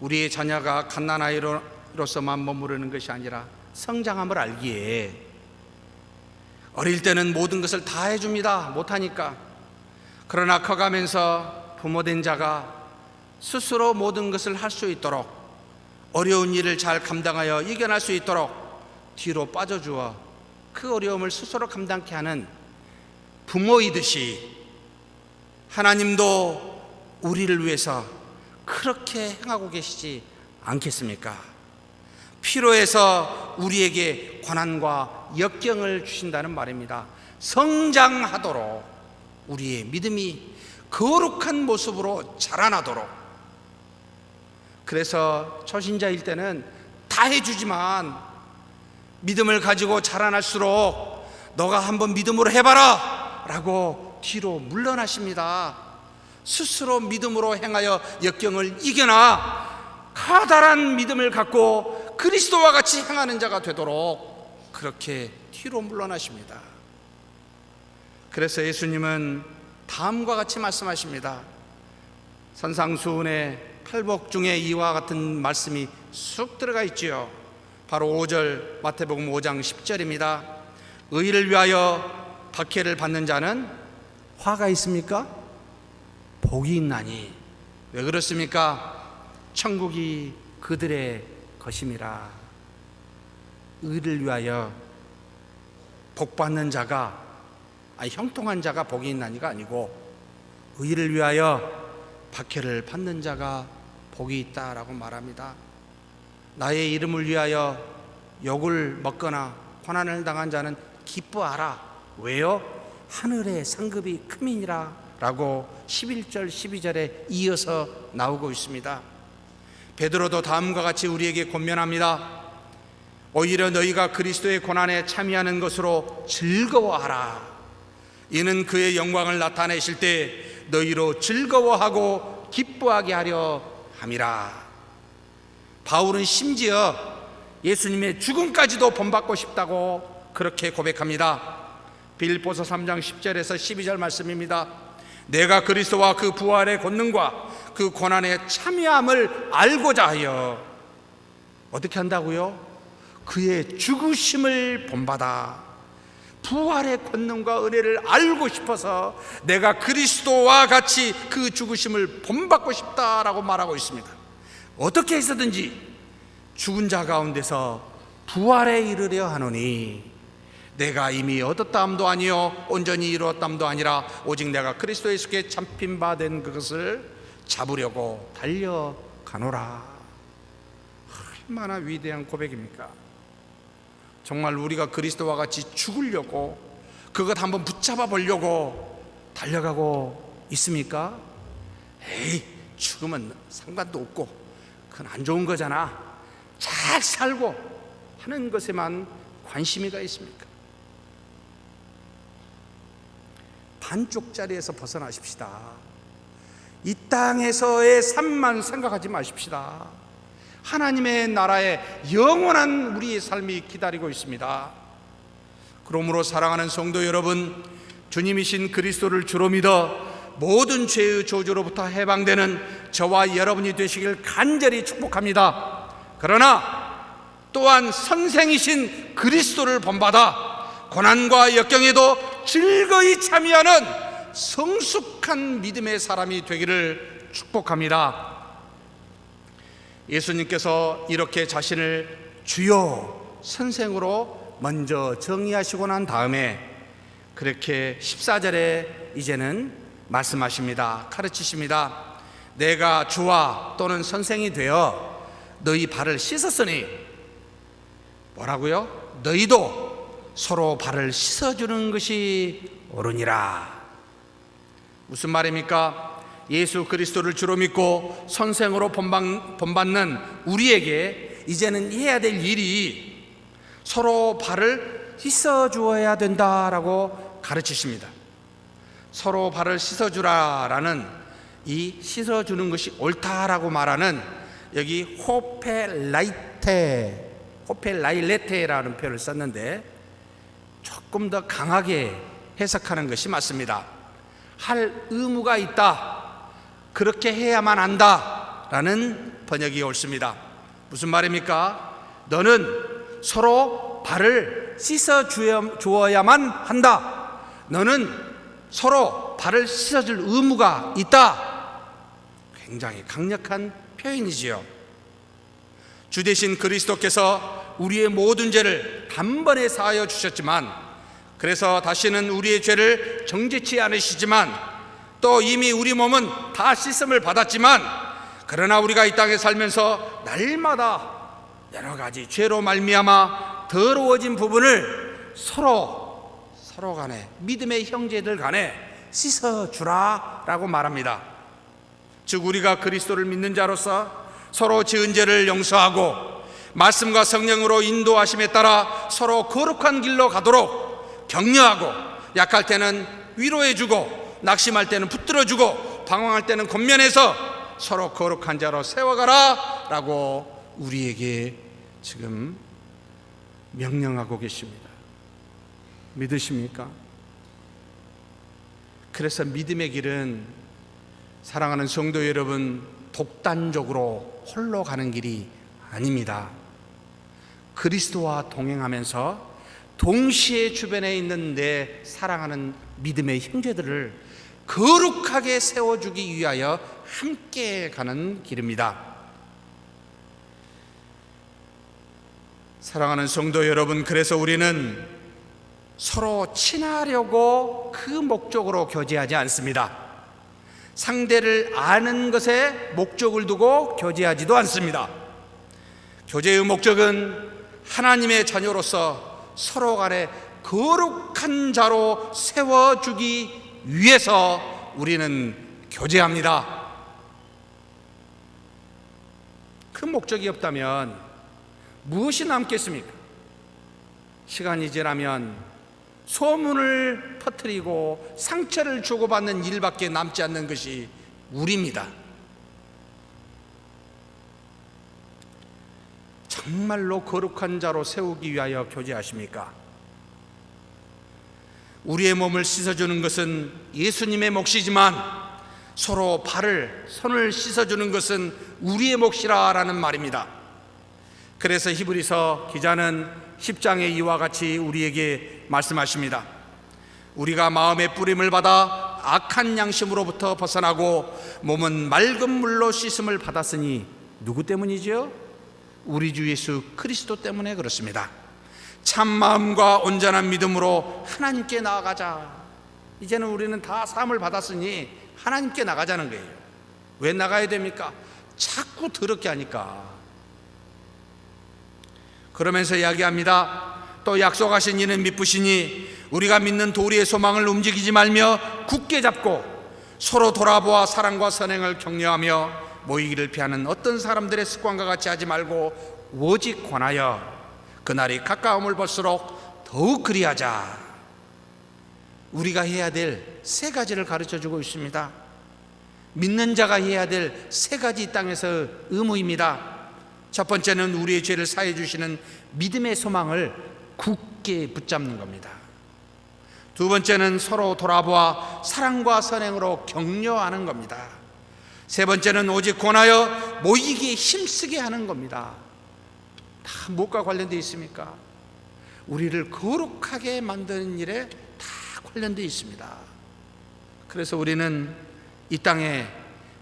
우리의 자녀가 갓난아이로서만 머무르는 것이 아니라 성장함을 알기에, 어릴 때는 모든 것을 다 해줍니다. 못하니까. 그러나 커가면서 부모된 자가 스스로 모든 것을 할 수 있도록, 어려운 일을 잘 감당하여 이겨낼 수 있도록 뒤로 빠져주어 그 어려움을 스스로 감당케 하는 부모이듯이 하나님도 우리를 위해서 그렇게 행하고 계시지 않겠습니까? 필요해서 우리에게 고난과 역경을 주신다는 말입니다. 성장하도록, 우리의 믿음이 거룩한 모습으로 자라나도록. 그래서 초신자일 때는 다 해주지만 믿음을 가지고 자라날수록 너가 한번 믿음으로 해봐라 라고 뒤로 물러나십니다. 스스로 믿음으로 행하여 역경을 이겨나 커다란 믿음을 갖고 그리스도와 같이 행하는 자가 되도록 그렇게 뒤로 물러나십니다. 그래서 예수님은 다음과 같이 말씀하십니다. 선상수훈의 팔복 중에 이와 같은 말씀이 쑥 들어가 있지요. 바로 5절, 마태복음 5장 10절입니다. 의를 위하여 박해를 받는 자는 화가 있습니까? 복이 있나니. 왜 그렇습니까? 천국이 그들의 것임이라. 의를 위하여 복받는 자가, 형통한 자가 복이 있나니가 아니고, 의를 위하여 박해를 받는 자가 복이 있다라고 말합니다. 나의 이름을 위하여 욕을 먹거나 고난을 당한 자는 기뻐하라. 왜요? 하늘의 상급이 큼이니라 라고 11절 12절에 이어서 나오고 있습니다. 베드로도 다음과 같이 우리에게 권면합니다. 오히려 너희가 그리스도의 고난에 참여하는 것으로 즐거워하라. 이는 그의 영광을 나타내실 때 너희로 즐거워하고 기뻐하게 하려 함이라. 바울은 심지어 예수님의 죽음까지도 본받고 싶다고 그렇게 고백합니다. 빌립보서 3장 10절에서 12절 말씀입니다. 내가 그리스도와 그 부활의 권능과 그 고난에 참여함을 알고자 하여, 어떻게 한다고요? 그의 죽으심을 본받아 부활의 권능과 은혜를 알고 싶어서 내가 그리스도와 같이 그 죽으심을 본받고 싶다라고 말하고 있습니다. 어떻게 해서든지 죽은 자 가운데서 부활에 이르려 하노니 내가 이미 얻었다함도 아니요 온전히 이루었다함도 아니라 오직 내가 그리스도 예수께 잡힌 바 된 그것을 잡으려고 달려가노라. 얼마나 위대한 고백입니까? 정말 우리가 그리스도와 같이 죽으려고 그것 한번 붙잡아 보려고 달려가고 있습니까? 에이, 죽으면 상관도 없고 그건 안 좋은 거잖아, 잘 살고 하는 것에만 관심이가 있습니까? 반쪽짜리에서 벗어나십시다. 이 땅에서의 삶만 생각하지 마십시다. 하나님의 나라에 영원한 우리의 삶이 기다리고 있습니다. 그러므로 사랑하는 성도 여러분, 주님이신 그리스도를 주로 믿어 모든 죄의 저주로부터 해방되는 저와 여러분이 되시길 간절히 축복합니다. 그러나 또한 선생이신 그리스도를 본받아 고난과 역경에도 즐거이 참여하는 성숙한 믿음의 사람이 되기를 축복합니다. 예수님께서 이렇게 자신을 주요 선생으로 먼저 정의하시고 난 다음에 그렇게 14절에 이제는 말씀하십니다. 가르치십니다. 내가 주와 또는 선생이 되어 너희 발을 씻었으니, 뭐라고요? 너희도 서로 발을 씻어주는 것이 옳으니라. 무슨 말입니까? 예수 그리스도를 주로 믿고 선생으로 본받는 우리에게 이제는 해야 될 일이 서로 발을 씻어 주어야 된다라고 가르치십니다. 서로 발을 씻어 주라라는 이 씻어 주는 것이 옳다라고 말하는 여기 호펠라일레테라는 표현을 썼는데 조금 더 강하게 해석하는 것이 맞습니다. 할 의무가 있다, 그렇게 해야만 한다 라는 번역이 옳습니다. 무슨 말입니까? 너는 서로 발을 씻어 주어야만 한다, 너는 서로 발을 씻어줄 의무가 있다. 굉장히 강력한 표현이지요. 주 되신 그리스도께서 우리의 모든 죄를 단번에 사하여 주셨지만, 그래서 다시는 우리의 죄를 정죄치 않으시지만, 또 이미 우리 몸은 다 씻음을 받았지만, 그러나 우리가 이 땅에 살면서 날마다 여러 가지 죄로 말미암아 더러워진 부분을 서로 간에, 믿음의 형제들 간에 씻어주라라고 말합니다. 즉 우리가 그리스도를 믿는 자로서 서로 지은 죄를 용서하고 말씀과 성령으로 인도하심에 따라 서로 거룩한 길로 가도록 격려하고, 약할 때는 위로해주고, 낙심할 때는 붙들어주고, 방황할 때는 권면해서 서로 거룩한 자로 세워가라 라고 우리에게 지금 명령하고 계십니다. 믿으십니까? 그래서 믿음의 길은, 사랑하는 성도 여러분, 독단적으로 홀로 가는 길이 아닙니다. 그리스도와 동행하면서 동시에 주변에 있는 내 사랑하는 믿음의 형제들을 거룩하게 세워주기 위하여 함께 가는 길입니다. 사랑하는 성도 여러분, 그래서 우리는 서로 친하려고 그 목적으로 교제하지 않습니다. 상대를 아는 것에 목적을 두고 교제하지도 않습니다. 교제의 목적은 하나님의 자녀로서 서로 간에 거룩한 자로 세워주기 위해서 우리는 교제합니다. 그 목적이 없다면 무엇이 남겠습니까? 시간이 지나면 소문을 퍼뜨리고 상처를 주고받는 일밖에 남지 않는 것이 우리입니다. 정말로 거룩한 자로 세우기 위하여 교제하십니까? 우리의 몸을 씻어주는 것은 예수님의 몫이지만 서로 손을 씻어주는 것은 우리의 몫이라는 말입니다. 그래서 히브리서 기자는 10장의 이와 같이 우리에게 말씀하십니다. 우리가 마음의 뿌림을 받아 악한 양심으로부터 벗어나고 몸은 맑은 물로 씻음을 받았으니 누구 때문이죠? 우리 주 예수 그리스도 때문에 그렇습니다. 참 마음과 온전한 믿음으로 하나님께 나아가자. 이제는 우리는 다 사함을 받았으니 하나님께 나가자는 거예요. 왜 나가야 됩니까? 자꾸 더럽게 하니까. 그러면서 이야기합니다. 또 약속하신 이는 미쁘시니 우리가 믿는 도리의 소망을 움직이지 말며 굳게 잡고 서로 돌아보아 사랑과 선행을 격려하며 모이기를 피하는 어떤 사람들의 습관과 같이 하지 말고 오직 권하여 그날이 가까움을 볼수록 더욱 그리하자. 우리가 해야 될 세 가지를 가르쳐 주고 있습니다. 믿는 자가 해야 될 세 가지 이 땅에서 의무입니다. 첫 번째는 우리의 죄를 사해 주시는 믿음의 소망을 굳게 붙잡는 겁니다. 두 번째는 서로 돌아보아 사랑과 선행으로 격려하는 겁니다. 세 번째는 오직 권하여 모이기에 힘쓰게 하는 겁니다. 다 무엇과 관련되어 있습니까? 우리를 거룩하게 만드는 일에 다 관련되어 있습니다. 그래서 우리는 이 땅에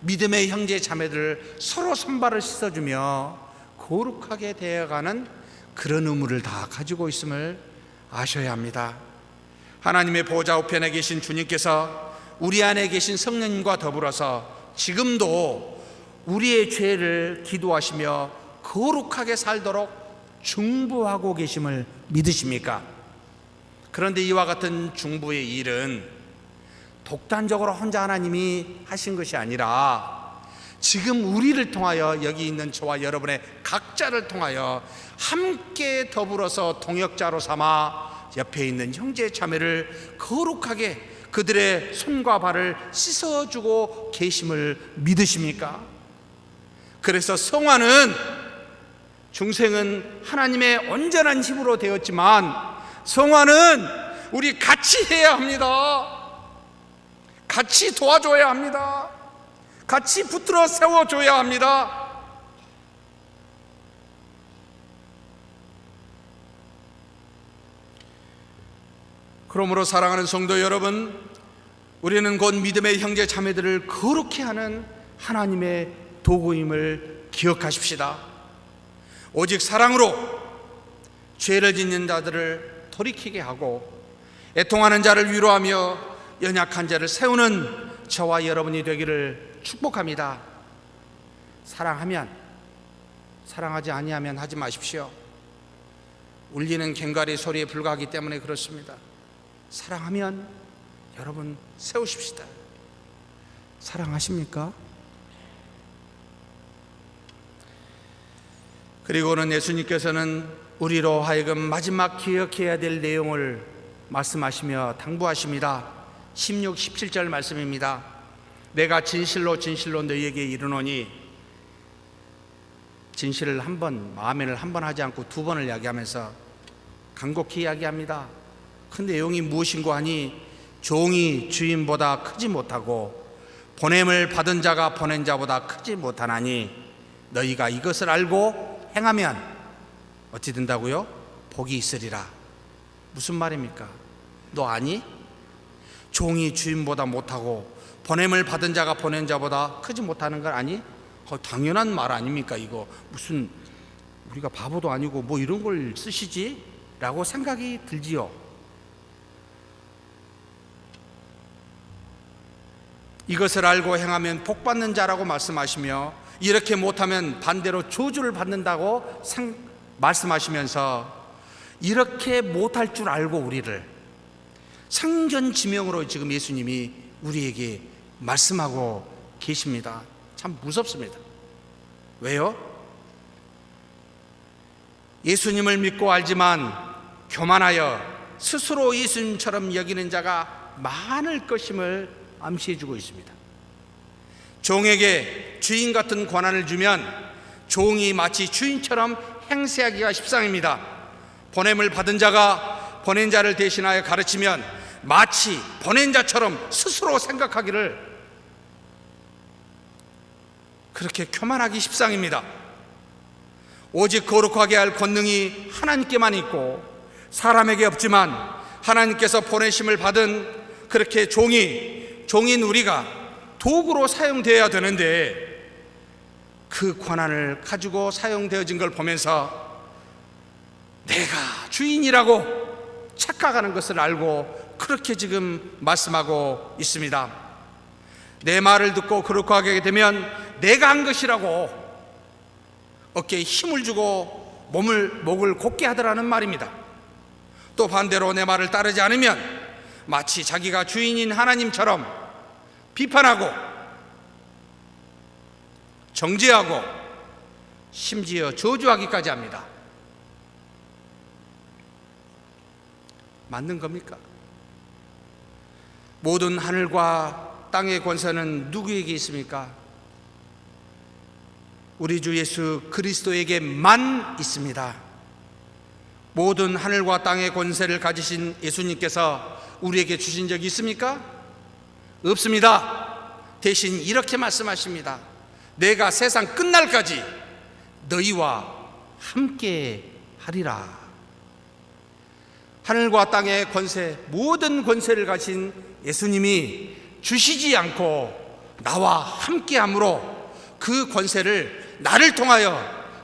믿음의 형제 자매들을 서로 손발을 씻어주며 거룩하게 되어가는 그런 의무를 다 가지고 있음을 아셔야 합니다. 하나님의 보좌 우편에 계신 주님께서 우리 안에 계신 성령님과 더불어서 지금도 우리의 죄를 기도하시며 거룩하게 살도록 중보하고 계심을 믿으십니까? 그런데 이와 같은 중보의 일은 독단적으로 혼자 하나님이 하신 것이 아니라 지금 우리를 통하여 여기 있는 저와 여러분의 각자를 통하여 함께 더불어서 동역자로 삼아 옆에 있는 형제 자매를 거룩하게 그들의 손과 발을 씻어주고 계심을 믿으십니까? 그래서 성화는 중생은 하나님의 온전한 힘으로 되었지만 성화는 우리 같이 해야 합니다. 같이 도와줘야 합니다. 같이 붙들어 세워줘야 합니다. 그러므로 사랑하는 성도 여러분, 우리는 곧 믿음의 형제 자매들을 거룩히 하는 하나님의 도구임을 기억하십시다. 오직 사랑으로 죄를 짓는 자들을 돌이키게 하고 애통하는 자를 위로하며 연약한 자를 세우는 저와 여러분이 되기를 축복합니다. 사랑하면, 사랑하지 아니하면 하지 마십시오. 울리는 괭가리 소리에 불과하기 때문에 그렇습니다. 사랑하면 여러분 세우십시다. 사랑하십니까? 그리고는 예수님께서는 우리로 하여금 마지막 기억해야 될 내용을 말씀하시며 당부하십니다. 16, 17절 말씀입니다. 내가 진실로 진실로 너희에게 이르노니, 진실을 한 번, 아멘을 한 번 하지 않고 두 번을 이야기하면서 간곡히 이야기합니다. 그 내용이 무엇인고 하니 종이 주인보다 크지 못하고 보냄을 받은 자가 보낸 자보다 크지 못하나니 너희가 이것을 알고 행하면 어찌 된다고요? 복이 있으리라. 무슨 말입니까? 너 아니? 종이 주인보다 못하고 보냄을 받은 자가 보낸 자보다 크지 못하는 걸 아니? 당연한 말 아닙니까? 이거 무슨 우리가 바보도 아니고 뭐 이런 걸 쓰시지? 라고 생각이 들지요. 이것을 알고 행하면 복 받는 자라고 말씀하시며 이렇게 못하면 반대로 저주를 받는다고 말씀하시면서 이렇게 못할 줄 알고 우리를 상전지명으로 지금 예수님이 우리에게 말씀하고 계십니다. 참 무섭습니다. 왜요? 예수님을 믿고 알지만 교만하여 스스로 예수님처럼 여기는 자가 많을 것임을 암시해 주고 있습니다. 종에게 주인 같은 권한을 주면 종이 마치 주인처럼 행세하기가 십상입니다. 보냄을 받은 자가 보낸 자를 대신하여 가르치면 마치 보낸 자처럼 스스로 생각하기를 그렇게 교만하기 십상입니다. 오직 거룩하게 할 권능이 하나님께만 있고 사람에게 없지만 하나님께서 보내심을 받은 그렇게 종인 우리가 도구로 사용되어야 되는데 그 권한을 가지고 사용되어진 걸 보면서 내가 주인이라고 착각하는 것을 알고 그렇게 지금 말씀하고 있습니다. 내 말을 듣고 거룩하게 되면 내가 한 것이라고 어깨에 힘을 주고 목을 곧게 하더라는 말입니다. 또 반대로 내 말을 따르지 않으면 마치 자기가 주인인 하나님처럼 비판하고 정죄하고 심지어 저주하기까지 합니다. 맞는 겁니까? 모든 하늘과 땅의 권세는 누구에게 있습니까? 우리 주 예수 그리스도에게만 있습니다. 모든 하늘과 땅의 권세를 가지신 예수님께서 우리에게 주신 적이 있습니까? 없습니다. 대신 이렇게 말씀하십니다. 내가 세상 끝날까지 너희와 함께 하리라. 하늘과 땅의 권세, 모든 권세를 가진 예수님이 주시지 않고 나와 함께 함으로 그 권세를 나를 통하여,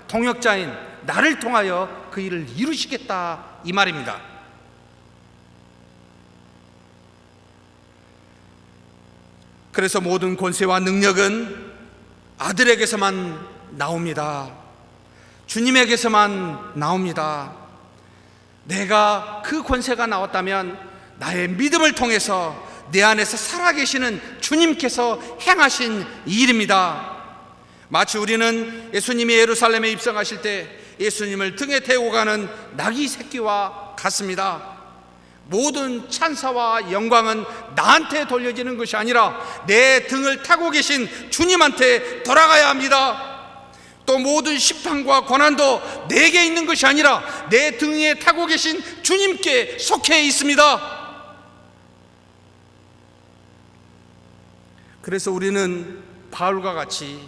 통역자인 나를 통하여 그 일을 이루시겠다, 이 말입니다. 그래서 모든 권세와 능력은 아들에게서만 나옵니다. 주님에게서만 나옵니다. 내가 그 권세가 나왔다면 나의 믿음을 통해서 내 안에서 살아계시는 주님께서 행하신 일입니다. 마치 우리는 예수님이 예루살렘에 입성하실 때 예수님을 등에 태우고 가는 나귀 새끼와 같습니다. 모든 찬사와 영광은 나한테 돌려지는 것이 아니라 내 등을 타고 계신 주님한테 돌아가야 합니다. 또 모든 심판과 권한도 내게 있는 것이 아니라 내 등에 타고 계신 주님께 속해 있습니다. 그래서 우리는 바울과 같이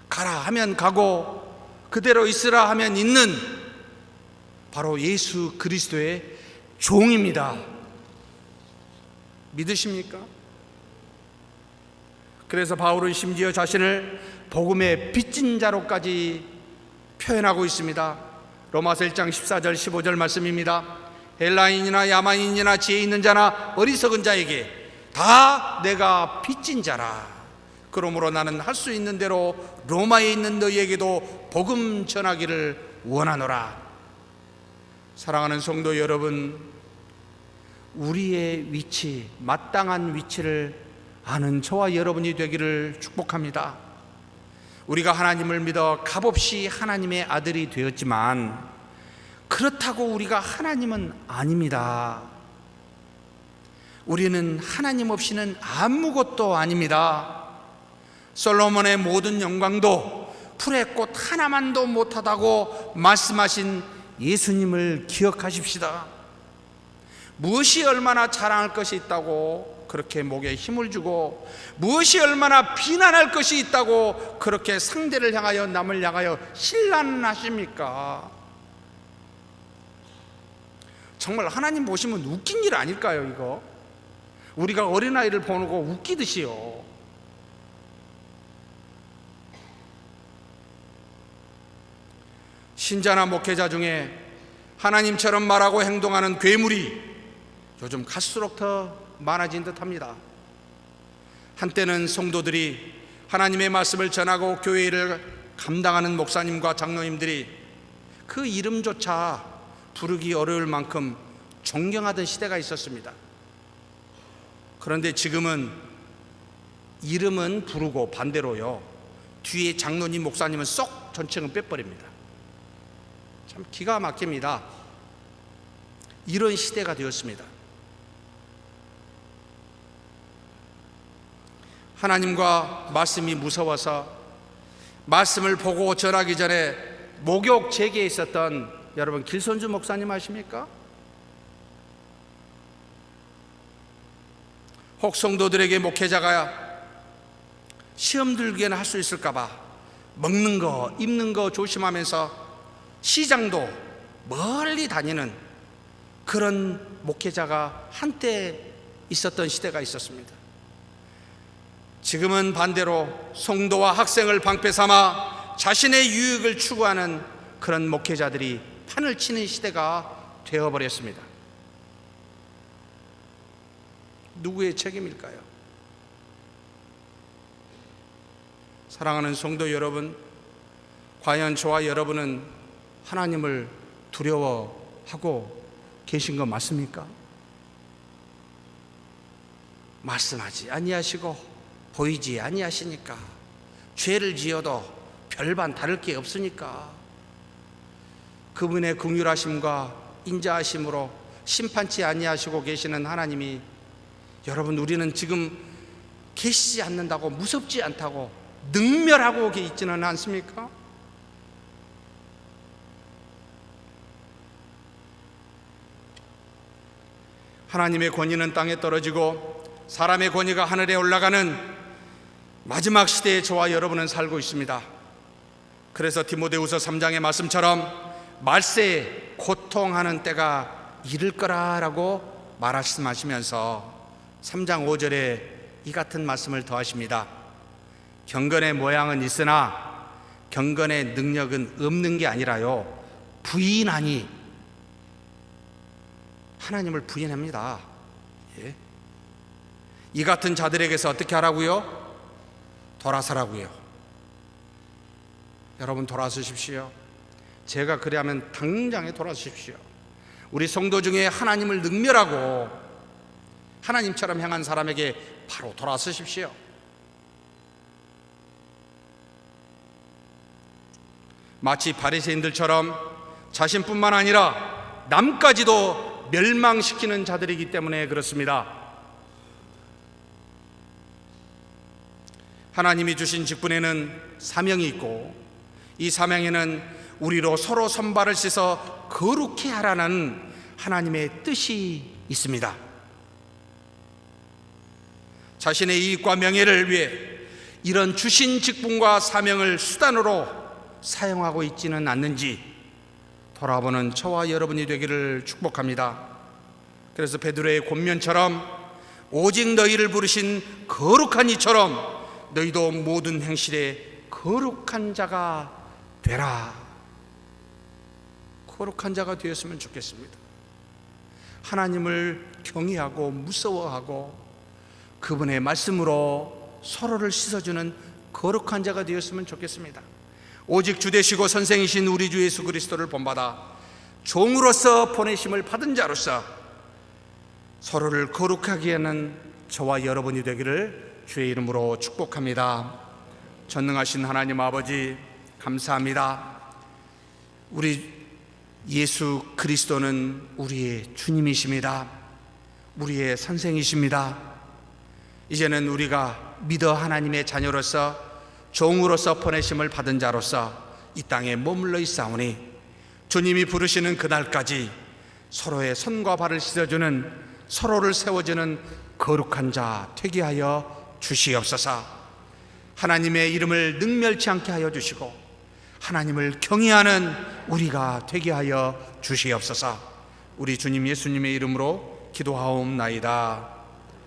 가라 하면 가고 그대로 있으라 하면 있는 바로 예수 그리스도의 종입니다. 믿으십니까? 그래서 바울은 심지어 자신을 복음의 빚진 자로까지 표현하고 있습니다. 로마서 1장 14절 15절 말씀입니다. 헬라인이나 야만인이나 지혜 있는 자나 어리석은 자에게 다 내가 빚진 자라. 그러므로 나는 할 수 있는 대로 로마에 있는 너희에게도 복음 전하기를 원하노라. 사랑하는 성도 여러분, 우리의 위치, 마땅한 위치를 아는 저와 여러분이 되기를 축복합니다. 우리가 하나님을 믿어 값없이 하나님의 아들이 되었지만 그렇다고 우리가 하나님은 아닙니다. 우리는 하나님 없이는 아무것도 아닙니다. 솔로몬의 모든 영광도 풀의 꽃 하나만도 못하다고 말씀하신 예수님을 기억하십시다. 무엇이 얼마나 자랑할 것이 있다고 그렇게 목에 힘을 주고 무엇이 얼마나 비난할 것이 있다고 그렇게 상대를 향하여 남을 향하여 신란하십니까? 정말 하나님 보시면 웃긴 일 아닐까요 이거? 우리가 어린아이를 보고 웃기듯이요. 신자나 목회자 중에 하나님처럼 말하고 행동하는 괴물이 요즘 갈수록 더 많아진 듯합니다. 한때는 성도들이 하나님의 말씀을 전하고 교회를 감당하는 목사님과 장로님들이 그 이름조차 부르기 어려울 만큼 존경하던 시대가 있었습니다. 그런데 지금은 이름은 부르고 반대로요, 뒤에 장로님 목사님은 쏙 존칭은 빼버립니다. 참 기가 막힙니다. 이런 시대가 되었습니다. 하나님과 말씀이 무서워서 말씀을 보고 전하기 전에 목욕 제기에 있었던 여러분 길손주 목사님 아십니까? 혹 성도들에게 목회자가 시험 들기에는 할 수 있을까 봐 먹는 거 입는 거 조심하면서 시장도 멀리 다니는 그런 목회자가 한때 있었던 시대가 있었습니다. 지금은 반대로 성도와 학생을 방패 삼아 자신의 유익을 추구하는 그런 목회자들이 판을 치는 시대가 되어버렸습니다. 누구의 책임일까요? 사랑하는 성도 여러분, 과연 저와 여러분은 하나님을 두려워하고 계신 거 맞습니까? 말씀하지 아니하시고 보이지 아니하시니까, 죄를 지어도 별반 다를 게 없으니까, 그분의 긍휼하심과 인자하심으로 심판치 아니하시고 계시는 하나님이, 여러분, 우리는 지금 계시지 않는다고, 무섭지 않다고 능멸하고 있지는 않습니까? 하나님의 권위는 땅에 떨어지고 사람의 권위가 하늘에 올라가는 마지막 시대에 저와 여러분은 살고 있습니다. 그래서 디모데후서 3장의 말씀처럼 말세에 고통하는 때가 이를 거라라고 말씀하시면서 3장 5절에 이 같은 말씀을 더하십니다. 경건의 모양은 있으나 경건의 능력은 없는 게 아니라요, 부인하니, 하나님을 부인합니다. 예? 이 같은 자들에게서 어떻게 하라고요? 돌아서라고요. 여러분, 돌아서십시오. 제가 그래하면 당장에 돌아서십시오. 우리 성도 중에 하나님을 능멸하고 하나님처럼 행한 사람에게 바로 돌아서십시오. 마치 바리새인들처럼 자신뿐만 아니라 남까지도 멸망시키는 자들이기 때문에 그렇습니다. 하나님이 주신 직분에는 사명이 있고, 이 사명에는 우리로 서로 손발을 씻어 거룩히 하라는 하나님의 뜻이 있습니다. 자신의 이익과 명예를 위해 이런 주신 직분과 사명을 수단으로 사용하고 있지는 않는지 돌아보는 저와 여러분이 되기를 축복합니다. 그래서 베드로의 권면처럼 오직 너희를 부르신 거룩한 이처럼 너희도 모든 행실에 거룩한 자가 되라. 거룩한 자가 되었으면 좋겠습니다. 하나님을 경외하고 무서워하고 그분의 말씀으로 서로를 씻어주는 거룩한 자가 되었으면 좋겠습니다. 오직 주 되시고 선생이신 우리 주 예수 그리스도를 본받아 종으로서 보내심을 받은 자로서 서로를 거룩하게 하는 저와 여러분이 되기를 주의 이름으로 축복합니다. 전능하신 하나님 아버지, 감사합니다. 우리 예수 그리스도는 우리의 주님이십니다. 우리의 선생이십니다. 이제는 우리가 믿어 하나님의 자녀로서 종으로서 보내심을 받은 자로서 이 땅에 머물러 있사오니 주님이 부르시는 그날까지 서로의 손과 발을 씻어주는, 서로를 세워주는 거룩한 자 되게 하여 주시옵소서. 하나님의 이름을 능멸치 않게 하여 주시고 하나님을 경외하는 우리가 되게 하여 주시옵소서. 우리 주님 예수님의 이름으로 기도하옵나이다.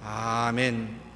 아멘.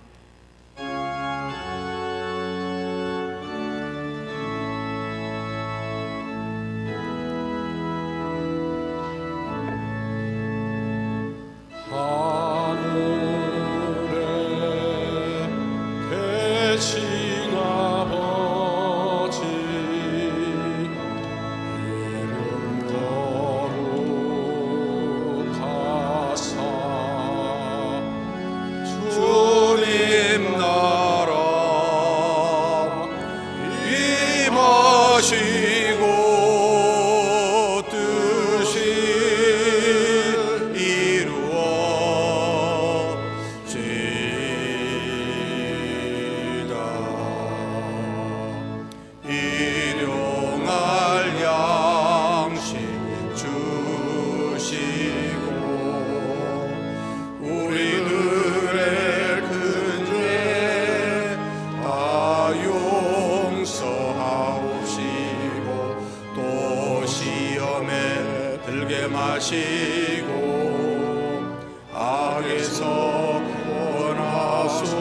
마시고 악에서 구원하소서.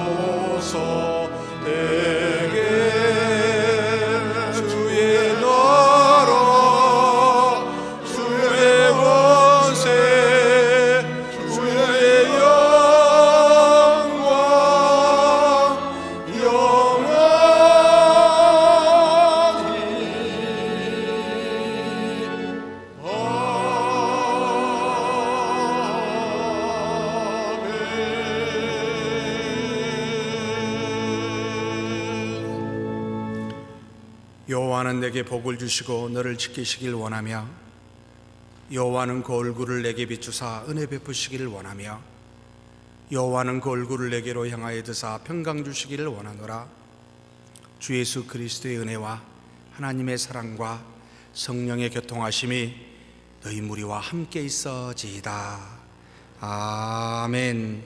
내게 주의 나라 주의 권세 주의 영광 영원히 여호와는 내게 복을 주시고 너를 지키시길 원하며 여호와는 그 얼굴을 내게 비추사 은혜 베푸시기를 원하며 여호와는 그 얼굴을 내게로 향하여 드사 평강 주시기를 원하노라. 주 예수 그리스도의 은혜와 하나님의 사랑과 성령의 교통하심이 너희 무리와 함께 있어지이다. 아멘.